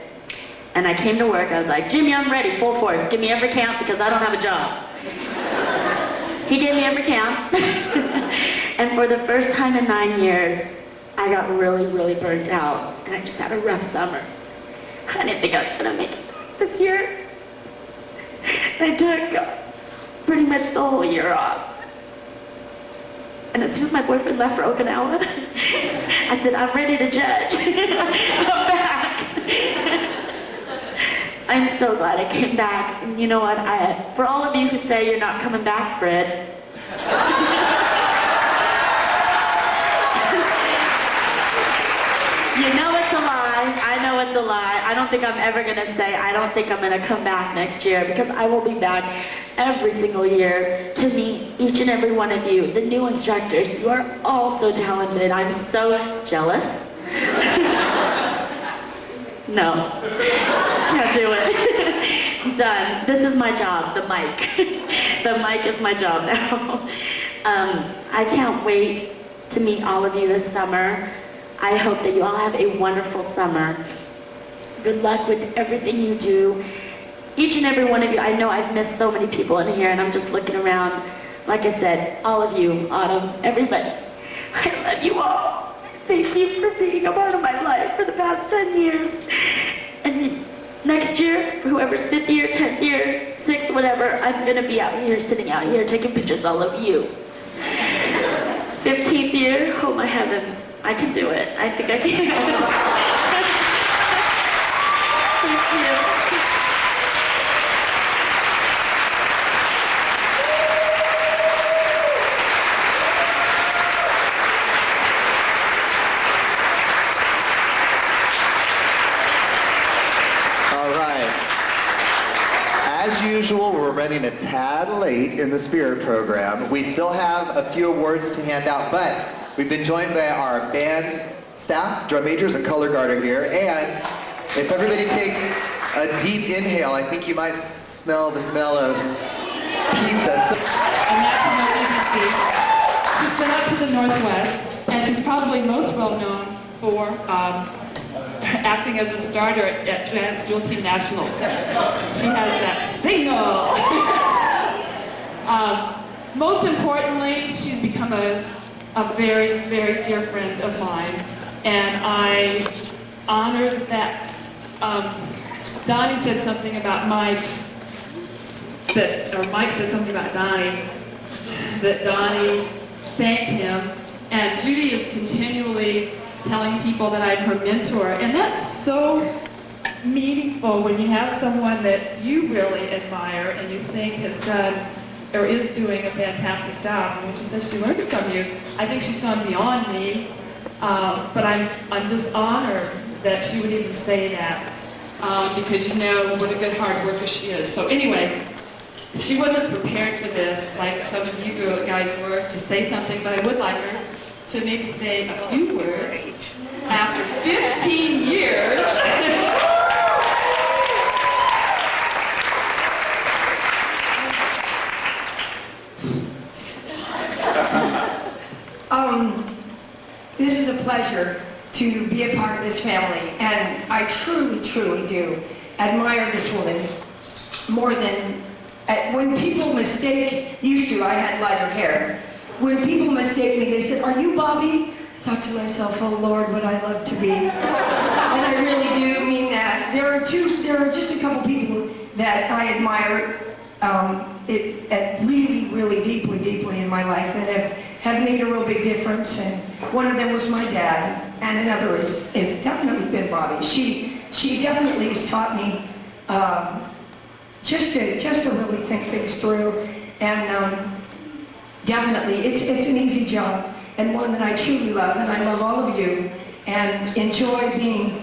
And I came to work, I was like, Jimmy, I'm ready, full force. Give me every camp because I don't have a job. He gave me every camp. And for the first time in 9 years, I got really, really burnt out. And I just had a rough summer. I didn't think I was gonna make it this year. I took pretty much the whole year off. And as soon as my boyfriend left for Okinawa, I said, I'm ready to judge. I'm back. I'm so glad I came back. And you know what? For all of you who say you're not coming back, Fred, you know it's a lie. I know it's a lie. I don't think I'm ever going to say I don't think I'm going to come back next year, because I will be back every single year to meet each and every one of you, the new instructors. You are all so talented. I'm so jealous. No, can't do it. I'm done. This is my job, the mic. The mic is my job now. I can't wait to meet all of you this summer. I hope that you all have a wonderful summer. Good luck with everything you do. Each and every one of you, I know I've missed so many people in here, and I'm just looking around. Like I said, all of you, Autumn, everybody, I love you all. Thank you for being a part of my life for the past 10 years. And next year, whoever's 5th year, 10th year, 6th, whatever, I'm gonna be out here, sitting out here, taking pictures all of you. 15th year, oh my heavens, I can do it. I think I can. Thank you. As usual, we're running a tad late in the Spirit program. We still have a few awards to hand out, but we've been joined by our band staff, drum majors, and color guard are here. And if everybody takes a deep inhale, I think you might smell the smell of pizza. And that's Melissa. She's been up to the Northwest, and she's probably most well known for acting as a starter at Trans Dual Team Nationals. She has that single. Most importantly, she's become a very, very dear friend of mine, and I honor that. Donnie said something about Mike, or Mike said something about Donnie, that Donnie thanked him, and Judy is continually telling people that I'm her mentor, and that's so meaningful when you have someone that you really admire and you think has done or is doing a fantastic job. And when she says she learned it from you, I think she's gone beyond me, but I'm just honored that she would even say that, because you know what a good hard worker she is. So anyway, she wasn't prepared for this like some of you guys were to say something, but I would like her to maybe say a few words after 15 years. This is a pleasure to be a part of this family, and I truly, truly do admire this woman more than when people mistake. I had lighter hair. When people mistake me, they said, "Are you Bobby?" I thought to myself, "Oh Lord, would I love to be?" And I really do mean that. There are just a couple people that I admire really, really deeply, deeply in my life that have made a real big difference. And one of them was my dad, and another is definitely been Bobby. She definitely has taught me just to really think things through, and definitely it's an easy job and one that I truly love, and I love all of you and enjoy being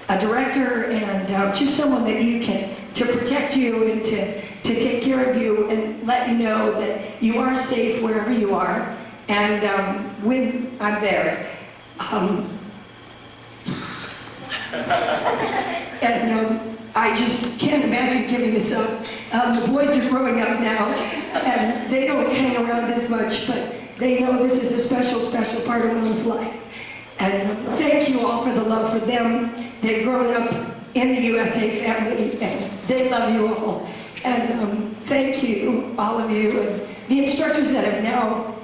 a director and just someone that you can, to protect you and to take care of you and let you know that you are safe wherever you are. And when I'm there. I just can't imagine giving this up. The boys are growing up now, and they don't hang around as much, but they know this is a special, special part of Mom's life. And thank you all for the love for them. They've grown up in the USA family, and they love you all. And thank you, all of you, and the instructors that have now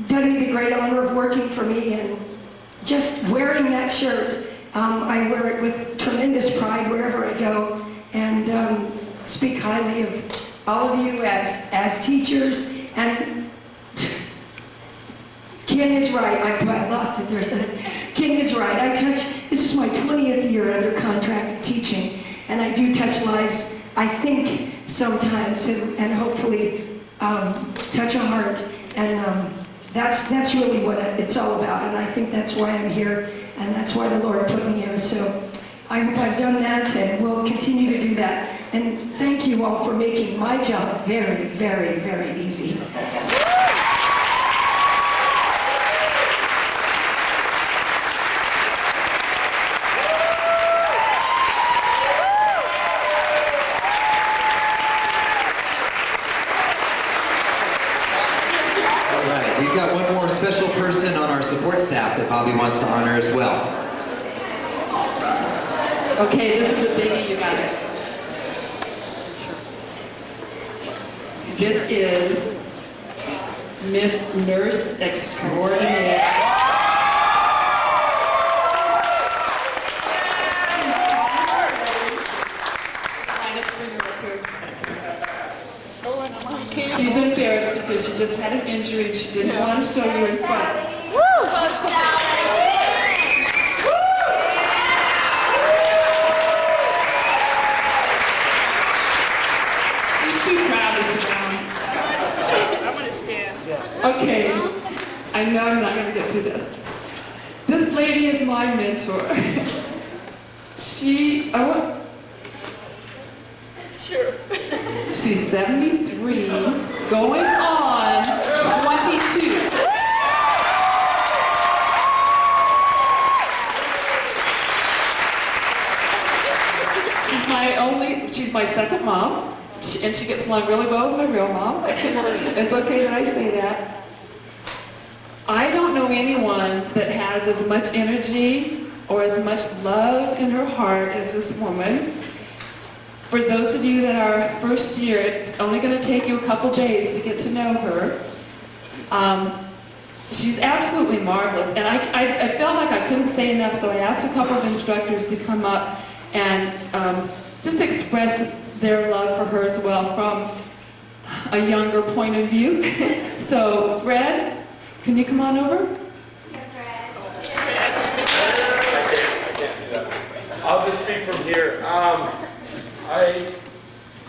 done me the great honor of working for me, and just wearing that shirt. I wear it with tremendous pride wherever I go, and speak highly of all of you as teachers. And Ken is right. I lost it there. So Ken is right. This is my 20th year under contract teaching, and I do touch lives, I think, sometimes, and hopefully touch a heart. And that's really what it's all about, and I think that's why I'm here, and that's why the Lord put me here. So I hope I've done that, and will continue to do that. And thank you all for making my job very, very, very easy. We've got one more special person on our support staff that Bobby wants to honor as well. Okay, this is a biggie, you guys. This is Miss Nurse Extraordinaire. She's embarrassed because she just had an injury and she didn't want to show you in front. She's too proud to sit down. I'm going to stand. Okay, I know I'm not going to get through this. This lady is my mentor. She's 73, going on 22. She's my second mom, and she gets along really well with my real mom. It's okay that I say that. I don't know anyone that has as much energy or as much love in her heart as this woman. For those of you that are first year, it's only going to take you a couple days to get to know her. She's absolutely marvelous, and I felt like I couldn't say enough, so I asked a couple of instructors to come up and just express their love for her as well from a younger point of view. So, Brad, can you come on over? I'll just speak from here.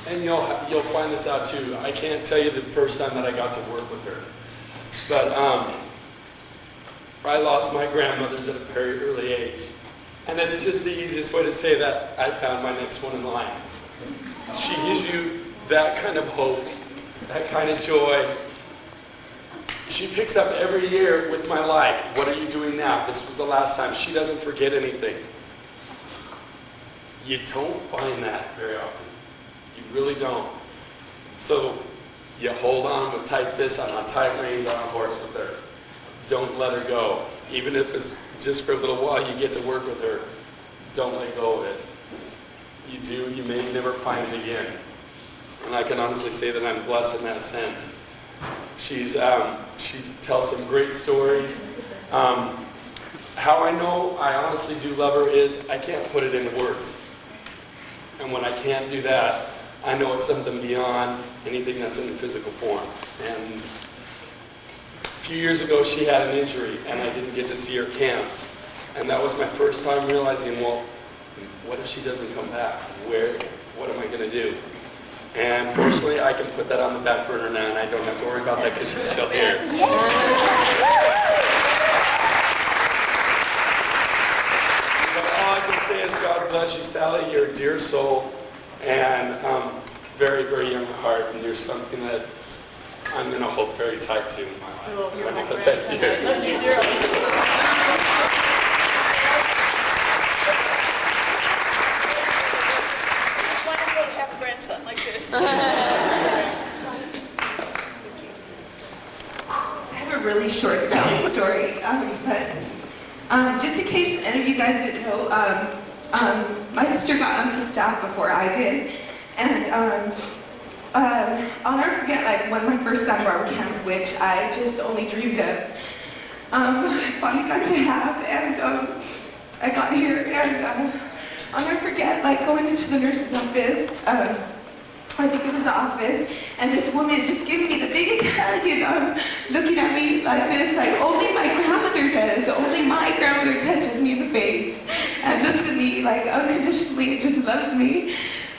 And you'll find this out too. I can't tell you the first time that I got to work with her, but I lost my grandmothers at a very early age, and it's just the easiest way to say that I found my next one in line. She gives you that kind of hope, that kind of joy. She picks up every year with my life. What are you doing now? This was the last time. She doesn't forget anything. You don't find that very often. You really don't. So you hold on with tight fists on tight reins on a horse with her. Don't let her go. Even if it's just for a little while you get to work with her, don't let go of it. You do, you may never find it again. And I can honestly say that I'm blessed in that sense. She tells some great stories. How I know I honestly do love her is I can't put it into words. And when I can't do that, I know it's something beyond anything that's in the physical form. And a few years ago, she had an injury, and I didn't get to see her camps. And that was my first time realizing, well, what if she doesn't come back? What am I going to do? And fortunately, I can put that on the back burner now, and I don't have to worry about that because she's still here. But all I can say say is God bless you, Sally. You're a dear soul and very, very young at heart, and you're something that I'm going to hold very tight to in my life. Oh, you're my Thank grandson. you. I love you dearly. It's wonderful to have a grandson like this. I have a really short Sally story, but just in case any of you guys didn't know, my sister got onto staff before I did, and I'll never forget like one of my first Barbara camps, which I just only dreamed of. I finally got to have, and I got here, and I'll never forget like going into the nurse's office. I think it was the office, and this woman just giving me the biggest hug and looking at me like this, like only my grandmother does. Only my grandmother touches me in the face and looks at me like unconditionally and just loves me.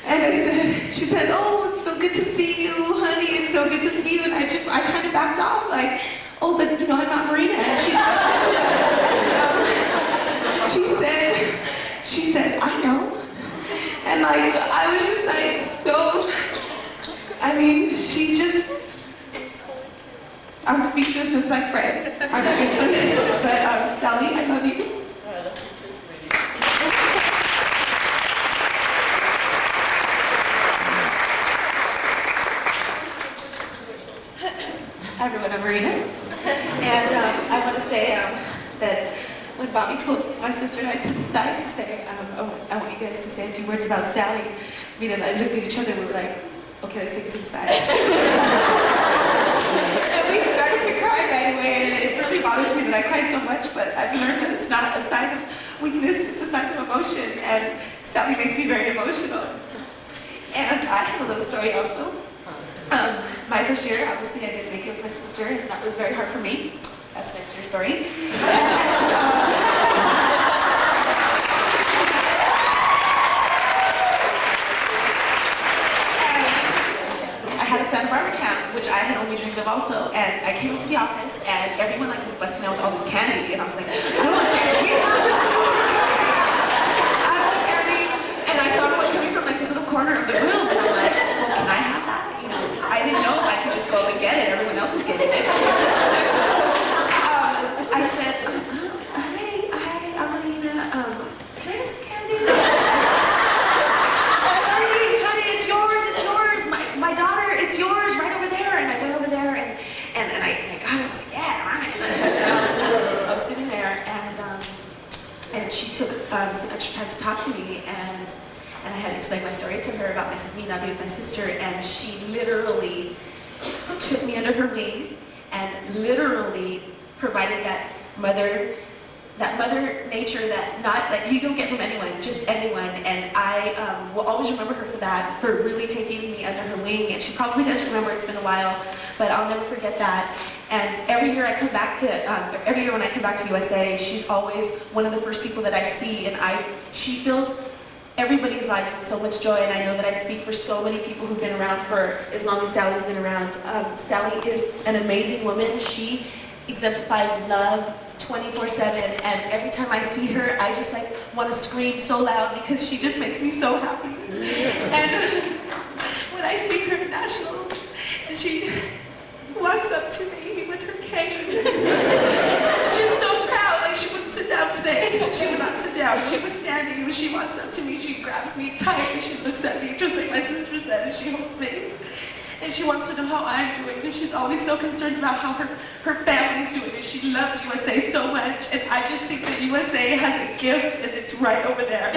And she said, "Oh, it's so good to see you, honey. It's so good to see you." And I kind of backed off, like, "Oh, but you know, I'm not Marina." And she said, "I know." And like, I was just like, so, I mean, she's just, I'm speechless just like Fred. I'm speechless. But Sally, I love you. Hi everyone, I'm Marina. And I want to say that when Bobby pulled my sister and I to the side to say, I want you guys to say a few words about Sally, Marina and I looked at each other and we were like, okay, let's take it to the side. And we started to cry right away, and it really bothers me that I cry so much, but I've learned that it's not a sign of weakness, it's a sign of emotion, and Sally makes me very emotional. And I have a little story also. My first year, obviously, I didn't make it with my sister, and that was very hard for me. That's next year's story. I had a Santa Barbara camp, which I had only dreamed of also, and I came into the office, and everyone like was busting out with all this candy, and I was like, I don't want candy. I don't want candy. And I saw everyone coming from like this little corner of the room, and I'm like, well, can I have that? You know, I didn't know if I could just go and get it. Everyone else was getting it. I said, hi, Amelina, can I have some candy? Honey, it's yours. My daughter, it's yours, right over there. And I went over there, and I got it. I was like, yeah, right. And I sat down. I was sitting there, and she took some extra time to talk to me, and I had to explain my story to her about me not being my sister, and she literally took me under her wing and literally provided that mother nature that you don't get from anyone, just anyone. And I will always remember her for that, for really taking me under her wing. And she probably does remember, it's been a while, but I'll never forget that. And every year when I come back to USA, she's always one of the first people that I see, and she fills everybody's lives with so much joy, and I know that I speak for so many people who've been around for as long as Sally's been around. Sally is an amazing woman. She exemplifies love 24/7, and every time I see her, I just like want to scream so loud because she just makes me so happy. And when I see her at Nationals, and she walks up to me with her cane, she's so proud, like she wouldn't sit down today. She would not sit down. She was standing, and she walks up to me, she grabs me tight, and she looks at me just like my sister said, and she holds me. And she wants to know how I'm doing, and she's always so concerned about how her family's doing, and she loves USA so much, and I just think that USA has a gift, and it's right over there.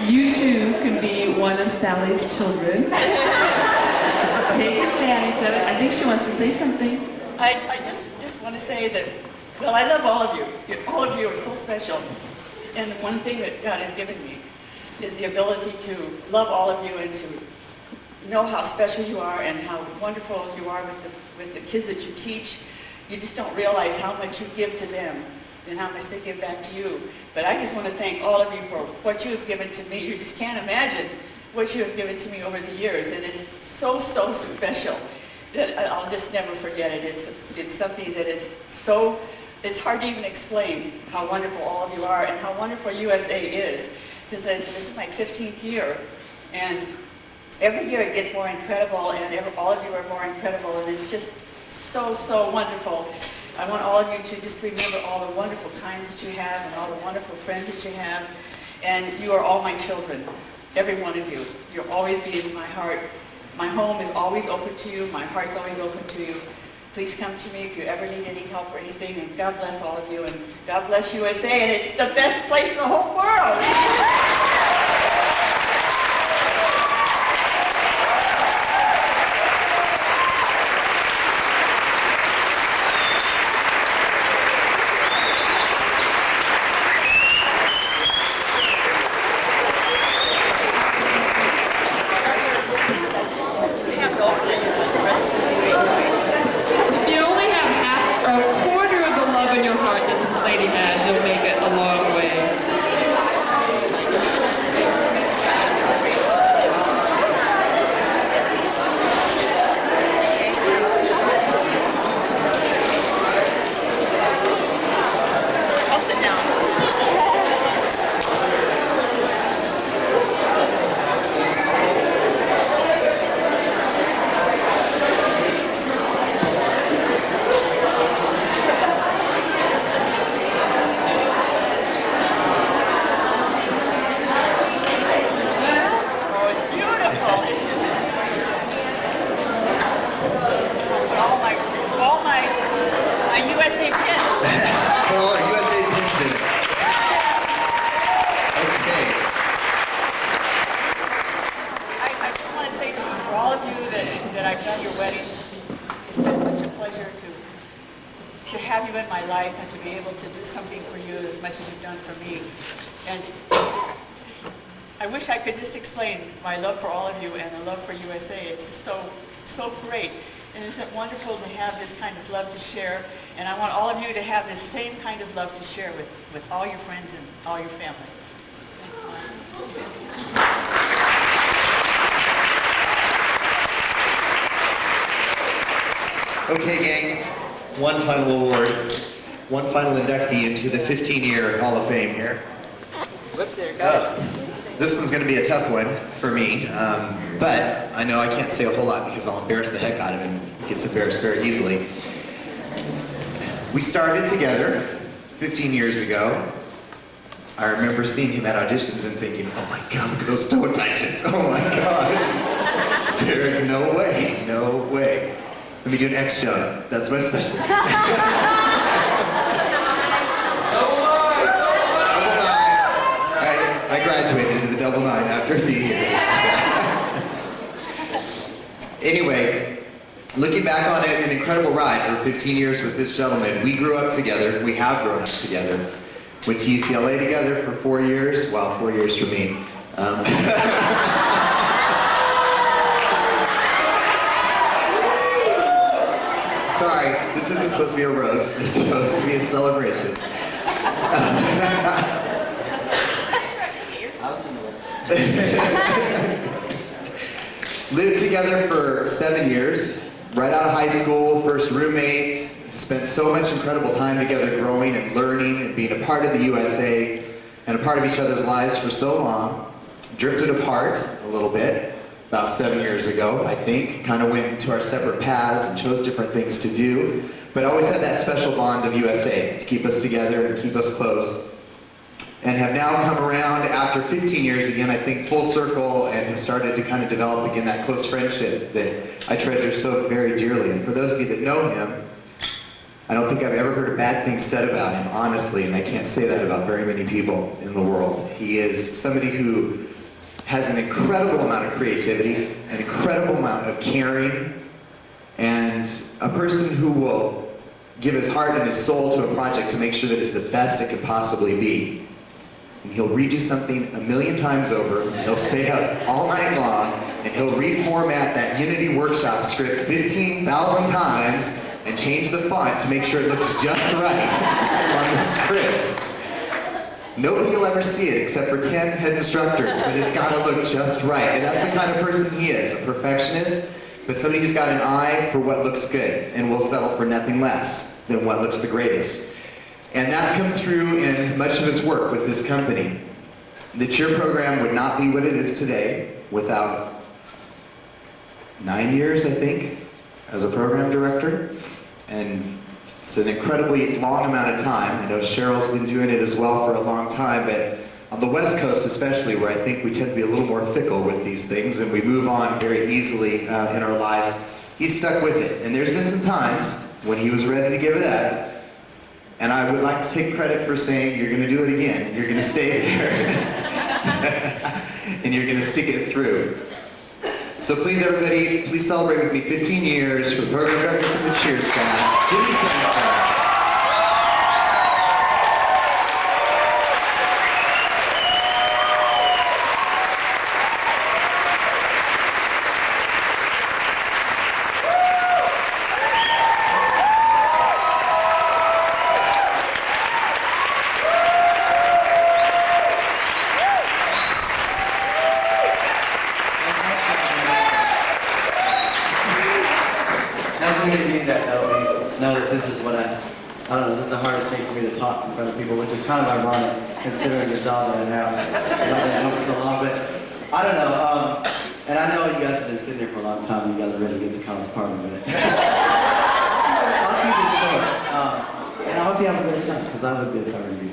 You too can be one of Sally's children. Take advantage of it. I think she wants to say something. I just want to say that, well, I love all of you. All of you are so special. And one thing that God has given me is the ability to love all of you and to know how special you are and how wonderful you are with the kids that you teach. You just don't realize how much you give to them and how much they give back to you. But I just want to thank all of you for what you have given to me. You just can't imagine what you have given to me over the years, and it's so, so special that I'll just never forget it. It's something that is so, it's hard to even explain how wonderful all of you are and how wonderful USA is. Since this is my 15th year, and every year it gets more incredible, and all of you are more incredible, and it's just so, so wonderful. I want all of you to just remember all the wonderful times that you have and all the wonderful friends that you have, and you are all my children, every one of you. You'll always be in my heart. My home is always open to you. My heart's always open to you. Please come to me if you ever need any help or anything, and God bless all of you, and God bless USA, and it's the best place in the whole world. If you only have half or a quarter of the love in your heart that this lady has, you'll make it a long way. I'll sit down. Oh, it's beautiful. It's just all my USA pins. Put all our USA pins in. Okay. I just want to say too, for all of you that I've done your weddings, it's been such a pleasure to have you in my life and to be able to do something for you as much as you've done for me. And it's just, I wish I could just explain my love for all of you and the love for USA. It's so great. And isn't it wonderful to have this kind of love to share? And I want all of you to have this same kind of love to share with all your friends and all your family. Okay, gang. One final award. One final inductee into the 15-year Hall of Fame here. Whoops, there you go. This one's going to be a tough one for me, but I know I can't say a whole lot because I'll embarrass the heck out of him. He gets embarrassed very easily. We started together 15 years ago. I remember seeing him at auditions and thinking, oh my God, look at those toe touches. Oh my God. There's no way, no way. Let me do an X jump. That's my specialty. I graduated to the double nine after a few years. Anyway, looking back on it, an incredible ride for 15 years with this gentleman. We grew up together. We have grown up together. Went to UCLA together for 4 years. Well, 4 years for me. Sorry, this isn't supposed to be a roast. It's supposed to be a celebration. Lived together for 7 years, right out of high school, first roommates, spent so much incredible time together growing and learning and being a part of the USA and a part of each other's lives for so long. Drifted apart a little bit about 7 years ago, I think. Kind of went into our separate paths and chose different things to do, but always had that special bond of USA to keep us together and keep us close. And have now come around after 15 years again, I think, full circle, and have started to kind of develop again that close friendship that I treasure so very dearly. And for those of you that know him, I don't think I've ever heard a bad thing said about him, honestly, and I can't say that about very many people in the world. He is somebody who has an incredible amount of creativity, an incredible amount of caring, and a person who will give his heart and his soul to a project to make sure that it's the best it could possibly be. And he'll redo something 1,000,000 times over, and he'll stay up all night long, and he'll reformat that Unity workshop script 15,000 times and changed the font to make sure it looks just right on the script. Nobody will ever see it except for 10 head instructors, but it's got to look just right. And that's the kind of person he is, a perfectionist, but somebody who's got an eye for what looks good and will settle for nothing less than what looks the greatest. And that's come through in much of his work with this company. The cheer program would not be what it is today without 9 years, I think, as a program director. And it's an incredibly long amount of time. I know Cheryl's been doing it as well for a long time, but on the West Coast especially, where I think we tend to be a little more fickle with these things and we move on very easily in our lives, he's stuck with it. And there's been some times when he was ready to give it up, and I would like to take credit for saying, you're going to do it again, you're going to stay there, and you're going to stick it through. So please, everybody, please celebrate with me 15 years for the program director from the cheer staff, Jimmy Sandstrom. Kind of ironic considering the job that I have so long, but I don't know. And I know you guys have been sitting here for a long time. And you guys are ready to get to college party with it. I'll keep it short, and I hope you have a good time because I would be a part of you.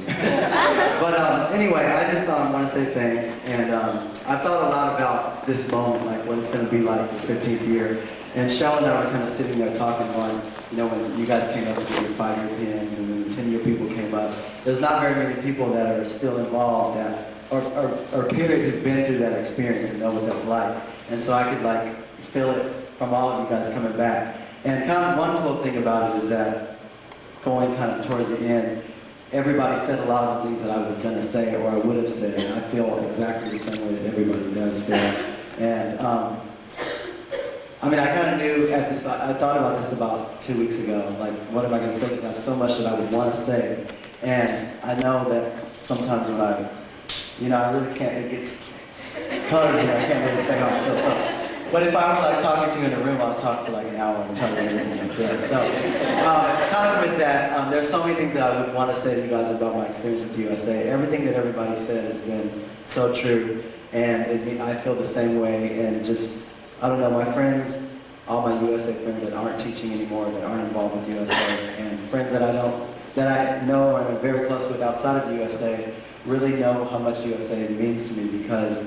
But anyway, I just want to say thanks, and I thought a lot about this moment, like what it's going to be like the 15th year. And Shell and I were kind of sitting there talking on, you know, when you guys came up with your 5-year pins and then the 10-year people came up. There's not very many people that are still involved that, or period, who've been through that experience and know what that's like. And so I could like feel it from all of you guys coming back. And kind of one cool thing about it is that going kind of towards the end, everybody said a lot of the things that I was going to say or I would have said, and I feel exactly the same way that everybody does feel. And I mean, I kind of knew at this, I thought about this about 2 weeks ago, like, what am I going to say? Because I have so much that I would want to say. And I know that sometimes when I really can't, it gets colored here, I can't really say how I feel. So, but if I were like talking to you in a room, I'll talk for like an hour and tell you everything I feel. So, kind of with that, there's so many things that I would want to say to you guys about my experience with USA. Everything that everybody said has been so true, and I feel the same way, and just, I don't know, my friends, all my USA friends that aren't teaching anymore, that aren't involved with USA, and friends that I know and I'm very close with outside of USA, really know how much USA means to me because,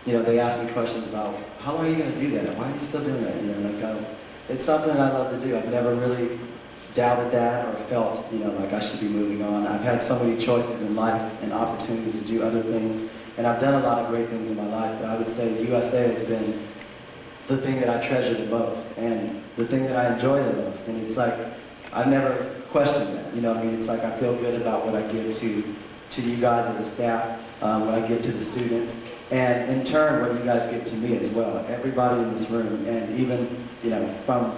you know, they ask me questions about, how long are you going to do that? Why are you still doing that? You know, like, it's something that I love to do. I've never really doubted that or felt, you know, like I should be moving on. I've had so many choices in life and opportunities to do other things, and I've done a lot of great things in my life, but I would say USA has been the thing that I treasure the most and the thing that I enjoy the most. And it's like, I've never questioned that. You know what I mean? It's like I feel good about what I give to you guys as a staff, what I give to the students, and in turn what you guys give to me as well. Everybody in this room, and even, you know, from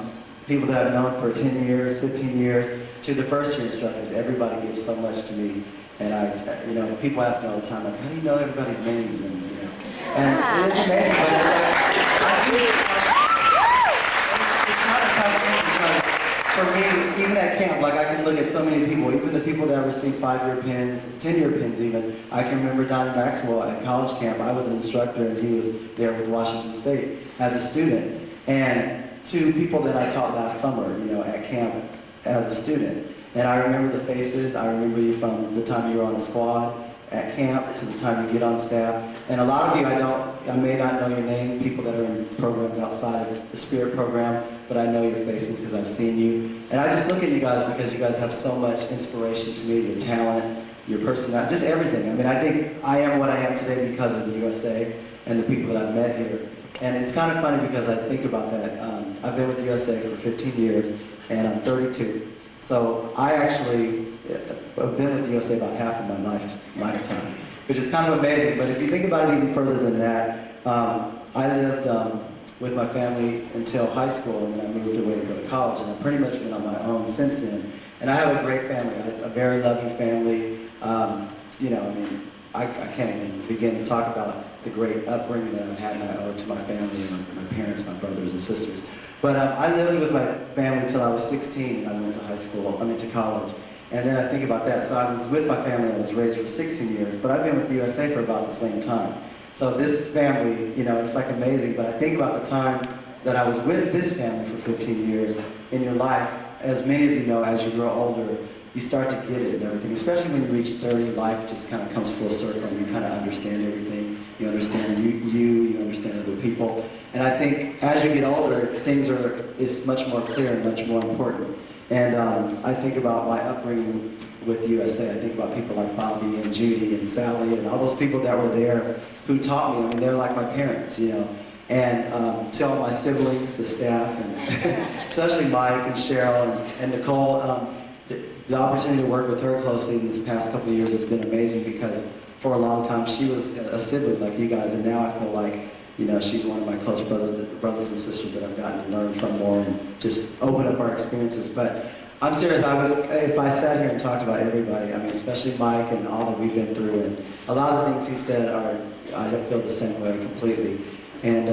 people that I've known for 10 years, 15 years, to the first year instructors, everybody gives so much to me. And I, you know, people ask me all the time, like, how do you know everybody's names? And, you know, and it's amazing, but it's like, it's not a tough thing because for me, even at camp, like I can look at so many people, even the people that received 5-year pins, 10-year pins even. I can remember Donnie Maxwell at college camp. I was an instructor and he was there with Washington State as a student. And to people that I taught last summer, you know, at camp as a student. And I remember the faces. I remember you from the time you were on the squad at camp to the time you get on staff. And a lot of you, I may not know your name, people that are in programs outside of the Spirit program, but I know your faces because I've seen you. And I just look at you guys because you guys have so much inspiration to me, your talent, your personality, just everything. I mean, I think I am what I am today because of the USA and the people that I've met here. And it's kind of funny because I think about that. I've been with the USA for 15 years, and I'm 32. So I actually have been with the USA about half of my lifetime, which is kind of amazing. But if you think about it even further than that, I lived with my family until high school, and then I moved away to go to college, and I've pretty much been on my own since then. And I have a great family, a very loving family. You know, I mean, I can't even begin to talk about the great upbringing that I've had and I owe to my family and my parents, my brothers and sisters. But I lived with my family until I was 16 and I went to to college. And then I think about that. So I was with my family, I was raised for 16 years, but I've been with the USA for about the same time. So this family, you know, it's like amazing, but I think about the time that I was with this family for 15 years in your life. As many of you know, as you grow older, you start to get it and everything, especially when you reach 30, life just kind of comes full circle and you kind of understand everything. You understand you understand other people. And I think as you get older, it's much more clear and much more important. And I think about my upbringing with USA. I think about people like Bobby and Judy and Sally and all those people that were there who taught me. I mean, they're like my parents, you know. And to all my siblings, the staff, and especially Mike and Cheryl and Nicole, the opportunity to work with her closely in this past couple of years has been amazing because for a long time she was a sibling like you guys, and now I feel like, you know, she's one of my close brothers and sisters that I've gotten to learn from more and just open up our experiences. But I'm serious, if I sat here and talked about everybody, I mean, especially Mike and all that we've been through, and a lot of the things he said I don't feel the same way completely. And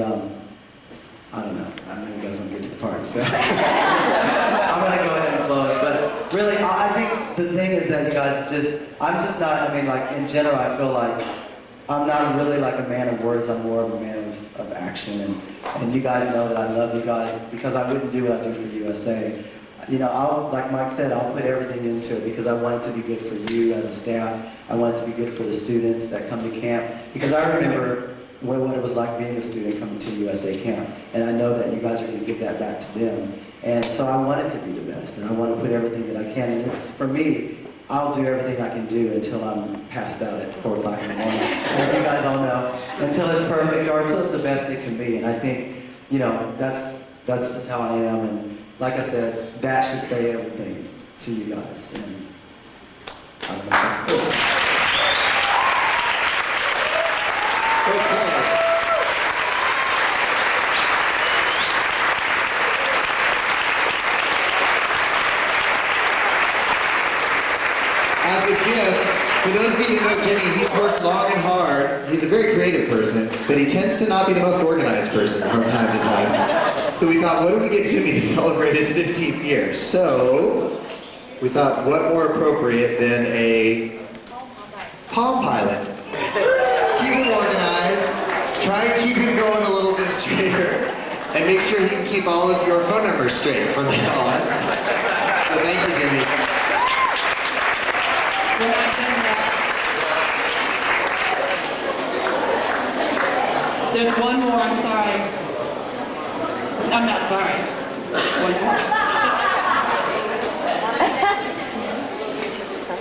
I don't know, I know you guys want to get to the part, so I'm going to go ahead and close. But really, I think the thing is that you guys, I'm just not, I mean, like, in general, I feel like I'm not really like a man of words, I'm more of a man of action. And you guys know that I love you guys because I wouldn't do what I do for USA. You know, like Mike said, I'll put everything into it because I want it to be good for you as a staff. I want it to be good for the students that come to camp. Because I remember what it was like being a student coming to USA camp. And I know that you guys are going to give that back to them. And so I want it to be the best. And I want to put everything that I can. And it's, for me, I'll do everything I can do until I'm passed out at 4 o'clock in the morning. As you guys all know, until it's perfect or until it's the best it can be. And I think, you know, that's just how I am. And like I said, that should say everything to you guys. And I don't know if that's it. As a gift, for those of you who know Jimmy, he's worked long and hard. He's a very creative person, but he tends to not be the most organized person from time to time. So we thought, what do we get Jimmy to celebrate his 15th year? So we thought, what more appropriate than a Palm Pilot? Keep him organized, try and keep him going a little bit straighter, and make sure he can keep all of your phone numbers straight from now on. So thank you, Jimmy. There's one more, I'm sorry. I'm not sorry. One more.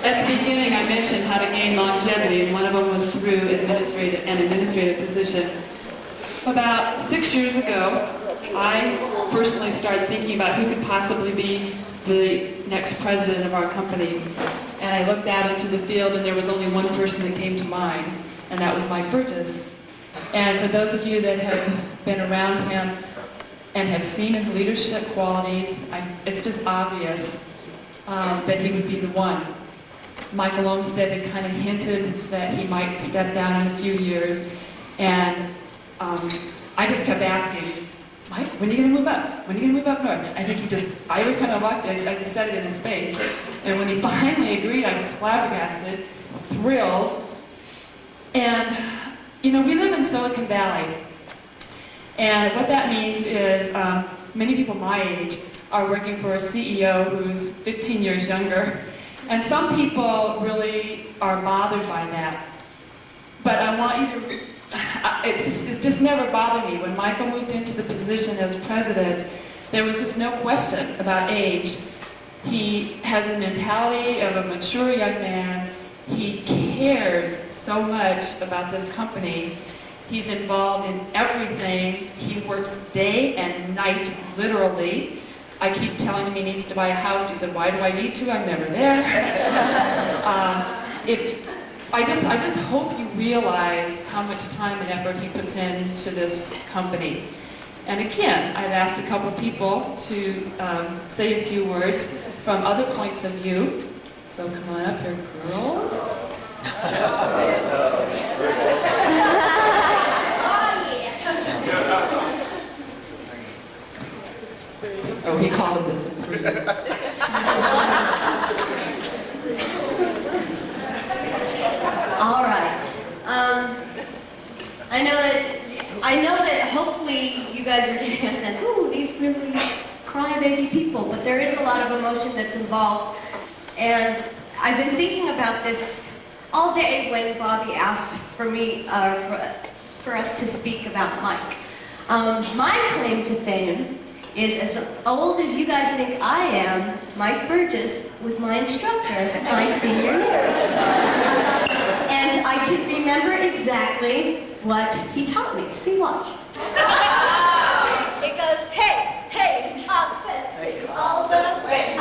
At the beginning, I mentioned how to gain longevity, and one of them was through an administrative position. About 6 years ago, I personally started thinking about who could possibly be the next president of our company. And I looked out into the field, and there was only one person that came to mind, and that was Mike Burgess. And for those of you that have been around him and have seen his leadership qualities, it's just obvious that he would be the one. Michael Olmstead had kind of hinted that he might step down in a few years, and I just kept asking, Mike, when are you going to move up? When are you going to move up north? I think I would kind of walk there, I just said it in his face. And when he finally agreed, I was flabbergasted, thrilled. And, you know, we live in Silicon Valley. And what that means is many people my age are working for a CEO who's 15 years younger. And some people really are bothered by that. But I want you to, it just never bothered me. When Michael moved into the position as president, there was just no question about age. He has a mentality of a mature young man. He cares so much about this company. He's involved in everything. He works day and night, literally. I keep telling him he needs to buy a house. He said, why do I need to? I'm never there. I just hope you realize how much time and effort he puts into this company. And again, I've asked a couple people to say a few words from other points of view. So come on up here, girls. Oh, he called this a All right. I know that hopefully you guys are getting a sense, ooh, these really crybaby people, but there is a lot of emotion that's involved. And I've been thinking about this all day when Bobby asked for me, for us to speak about Mike. My claim to fame is, as old as you guys think I am, Mike Burgess was my instructor my senior year. And I can remember exactly what he taught me. See, watch. It goes, hey, hey, offense, all the way.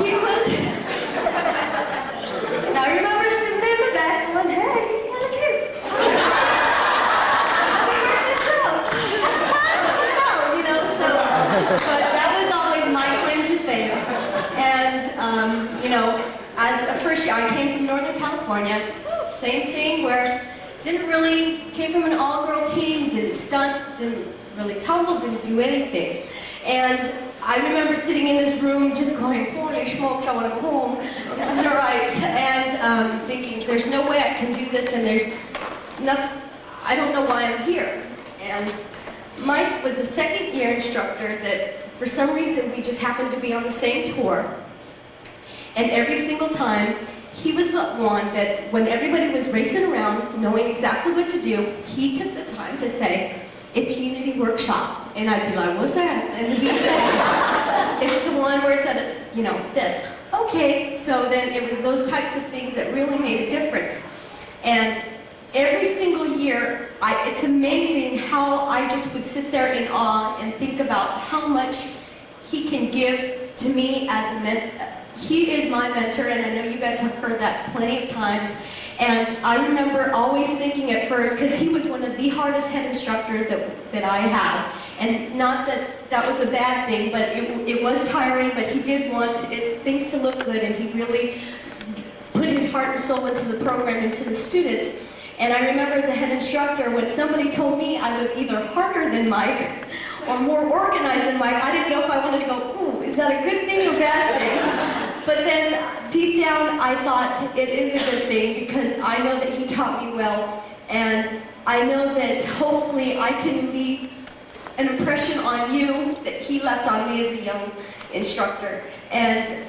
He was, and I remember sitting there in the back going, hey, he's kind of cute. Let me work this out. You know, so, but that was always my claim to fame. And, you know, as a first year, I came from Northern California, same thing where came from an all-girl team, didn't stunt, didn't really tumble, didn't do anything. And I remember sitting in this room just going, holy smokes, I want to go home. This isn't right. And thinking, there's no way I can do this, and there's nothing, I don't know why I'm here. And Mike was a second-year instructor that, for some reason, we just happened to be on the same tour. And every single time, he was the one that, when everybody was racing around, knowing exactly what to do, he took the time to say, it's Unity Workshop. And I'd be like, what's that? And he'd say, it's the one where it's at, you know, this. Okay, so then it was those types of things that really made a difference. And every single year, it's amazing how I just would sit there in awe and think about how much he can give to me as a mentor. He is my mentor, and I know you guys have heard that plenty of times. And I remember always thinking at first, because he was one of the hardest head instructors that I had. And not that that was a bad thing, but it was tiring, but he did want things to look good, and he really put his heart and soul into the program, into the students. And I remember as a head instructor, when somebody told me I was either harder than Mike or more organized than Mike, I didn't know if I wanted to go, ooh, is that a good thing or bad thing? But then deep down, I thought it is a good thing because I know that he taught me well, and I know that hopefully I can leave an impression on you that he left on me as a young instructor. And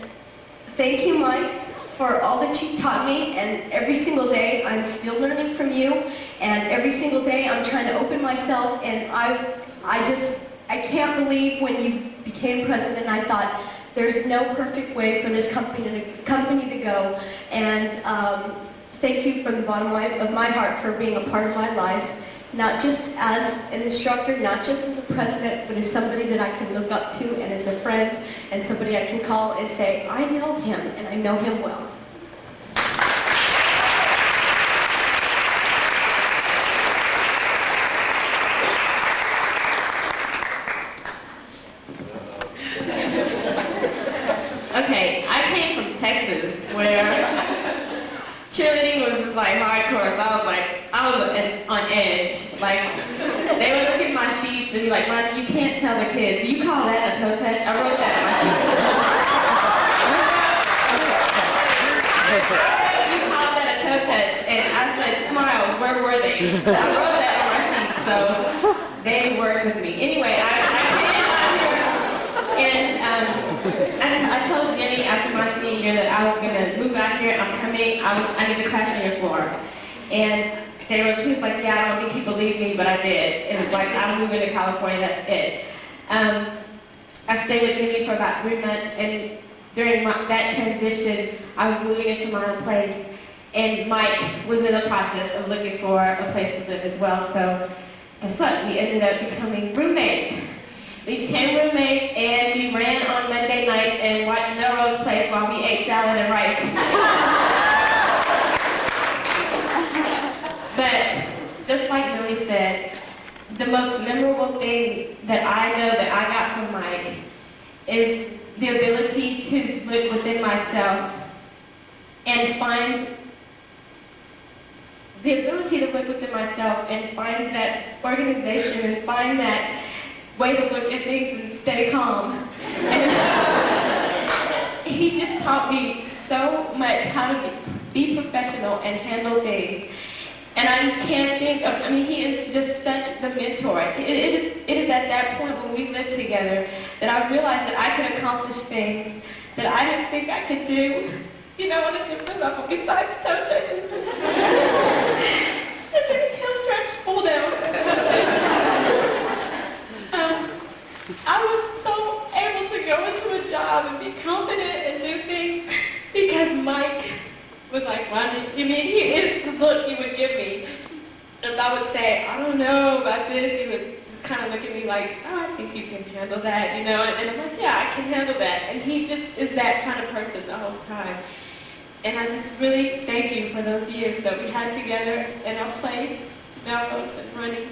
thank you, Mike, for all that you've taught me, and every single day I'm still learning from you, and every single day I'm trying to open myself, and I can't believe when you became president, I thought, there's no perfect way for this company to go, and thank you from the bottom of my heart for being a part of my life, not just as an instructor, not just as a president, but as somebody that I can look up to, and as a friend, and somebody I can call and say, I know him, and I know him well. Okay, I came from Texas, where cheerleading was just like hardcore. So I was on edge. Like, they would look at my sheets and be like, Marty, you can't tell the kids. You call that a toe touch? I wrote that on my sheet. You call that a toe touch? And I said, smiles, where were they? I wrote that on my sheet, so they worked with me. Anyway, I came out here, and I told Jenny after my senior year that I was going to move out here. I'm coming. I need to crash on your floor. And he was like, yeah, I don't think he believed me, but I did. It was like, I'm moving to California, that's it. I stayed with Jimmy for about 3 months, and during that transition, I was moving into my own place, and Mike was in the process of looking for a place to live as well. So guess what? We ended up becoming roommates. We became roommates, and we ran on Monday nights and watched Melrose Place while we ate salad and rice. But just like Millie said, the most memorable thing that I know that I got from Mike is the ability to look within myself and find that organization and find that way to look at things and stay calm. And he just taught me so much how to be professional and handle things. And I just can't think of, I mean, he is just such the mentor. It is at that point when we lived together that I realized that I could accomplish things that I didn't think I could do, you know, on a different level besides toe touches. And then heel stretch, pull down. I was so able to go into a job and be confident and do things because Mike was like, well, I mean, it's the look he would give me. If I would say, I don't know about this, he would just kind of look at me like, oh, I think you can handle that, you know? And I'm like, yeah, I can handle that. And he just is that kind of person the whole time. And I just really thank you for those years that we had together in our place, Melrose and running.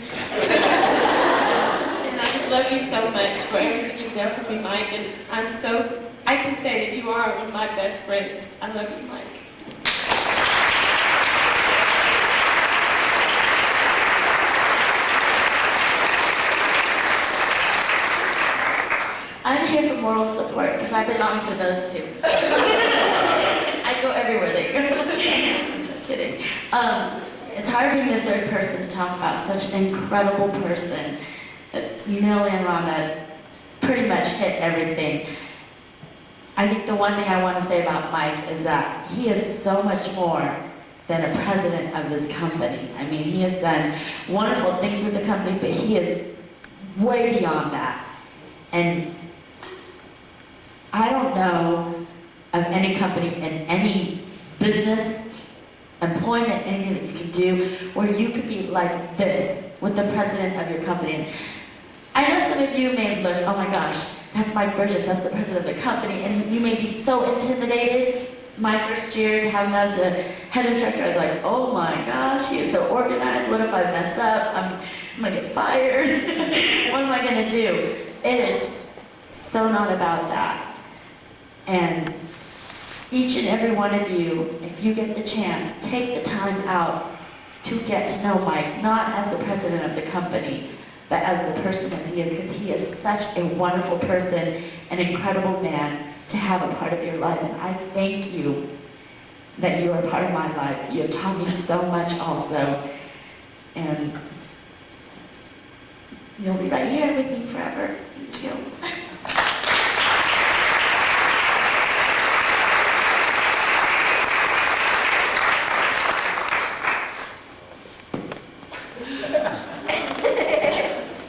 And I just love you so much for everything you've done for me, Mike. And I can say that you are one of my best friends. I love you, Mike. I'm here for moral support because I belong to those two. I go everywhere they go. I'm just kidding. It's hard being the third person to talk about such an incredible person that Millie and Rhonda pretty much hit everything. I think the one thing I want to say about Mike is that he is so much more than a president of this company. I mean, he has done wonderful things with the company, but he is way beyond that. And I don't know of any company in any business, employment, anything that you can do where you could be like this with the president of your company. And I know some of you may look, oh my gosh, that's Mike Burgess, that's the president of the company, and you may be so intimidated. My first year having as a head instructor, I was like, oh my gosh, he is so organized. What if I mess up? I'm gonna get fired. What am I gonna do? It is so not about that. And each and every one of you, if you get the chance, take the time out to get to know Mike, not as the president of the company, but as the person as he is, because he is such a wonderful person, an incredible man to have a part of your life. And I thank you that you are a part of my life. You have taught me so much also. And you'll be right here with me forever. Thank you.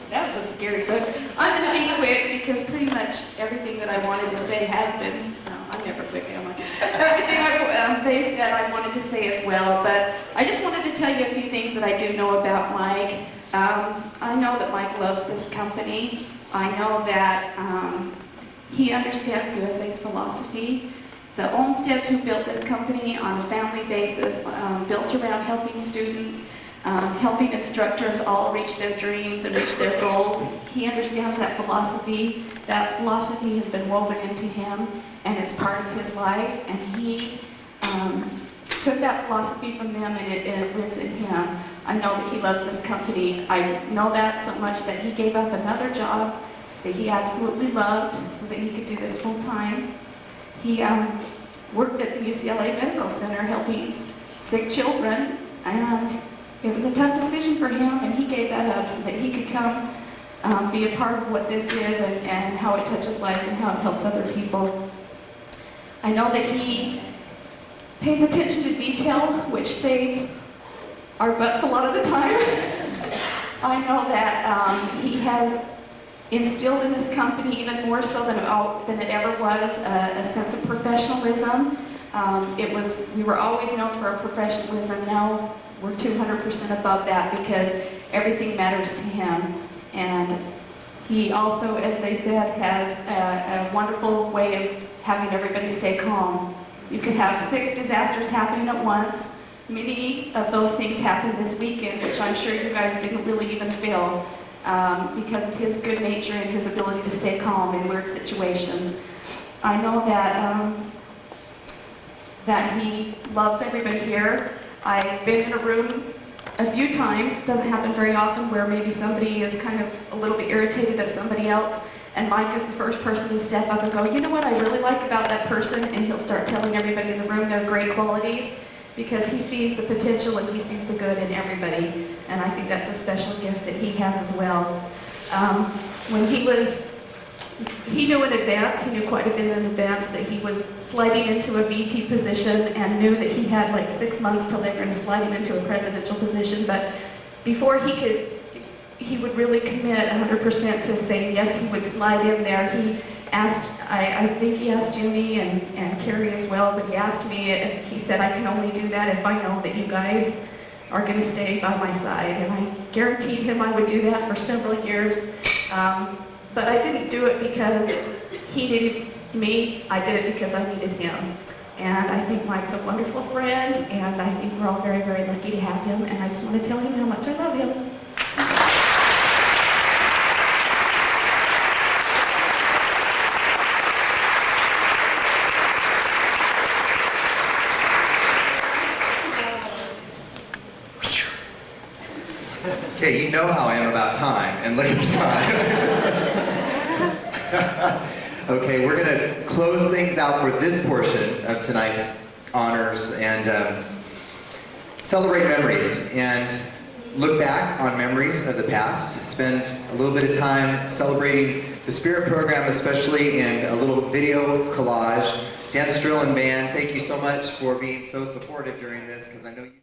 That was a scary look. I'm going to be quick because pretty much everything that I wanted to say has been. No, I'm never quick, am I? Everything they said I wanted to say as well, but I just wanted to tell you a few things that I do know about Mike. I know that Mike loves this company. I know that he understands USA's philosophy. The Olmsteads who built this company on a family basis, built around helping students, helping instructors all reach their dreams and reach their goals. He understands that philosophy. That philosophy has been woven into him, and it's part of his life. And he took that philosophy from them, and it lives in him. I know that he loves this company. I know that so much that he gave up another job that he absolutely loved so that he could do this full time. He worked at the UCLA Medical Center helping sick children, and it was a tough decision for him, and he gave that up so that he could come be a part of what this is and how it touches lives and how it helps other people. I know that he pays attention to detail, which saves our butts a lot of the time. I know that he has instilled in this company, even more so than it ever was, a sense of professionalism. We were always known for our professionalism. Now we're 200% above that because everything matters to him. And He also, as they said, has a wonderful way of having everybody stay calm. You can have 6 disasters happening at once. Many of those things happened this weekend, which I'm sure you guys didn't really even feel because of his good nature and his ability to stay calm in weird situations. I know that he loves everybody here. I've been in a room a few times, it doesn't happen very often, where maybe somebody is kind of a little bit irritated at somebody else, and Mike is the first person to step up and go, you know what I really like about that person, and he'll start telling everybody in the room their great qualities, because he sees the potential and he sees the good in everybody, and I think that's a special gift that he has as well. When he knew in advance, he knew quite a bit in advance that he was sliding into a VP position and knew that he had like 6 months till they were going to slide him into a presidential position. But before he would really commit 100% to saying yes, he would slide in there. He asked, I think he asked Jimmy and Carrie as well, but he asked me, and he said, I can only do that if I know that you guys are going to stay by my side. And I guaranteed him I would do that for several years. But I didn't do it because he needed me, I did it because I needed him. And I think Mike's a wonderful friend, and I think we're all very, very lucky to have him, and I just want to tell him how much I love him. Okay, you know how I am about time, and look at the time. Okay, we're going to close things out for this portion of tonight's honors and celebrate memories and look back on memories of the past. Spend a little bit of time celebrating the Spirit program, especially in a little video collage. Dance, Drill, and Band, thank you so much for being so supportive during this, because I know you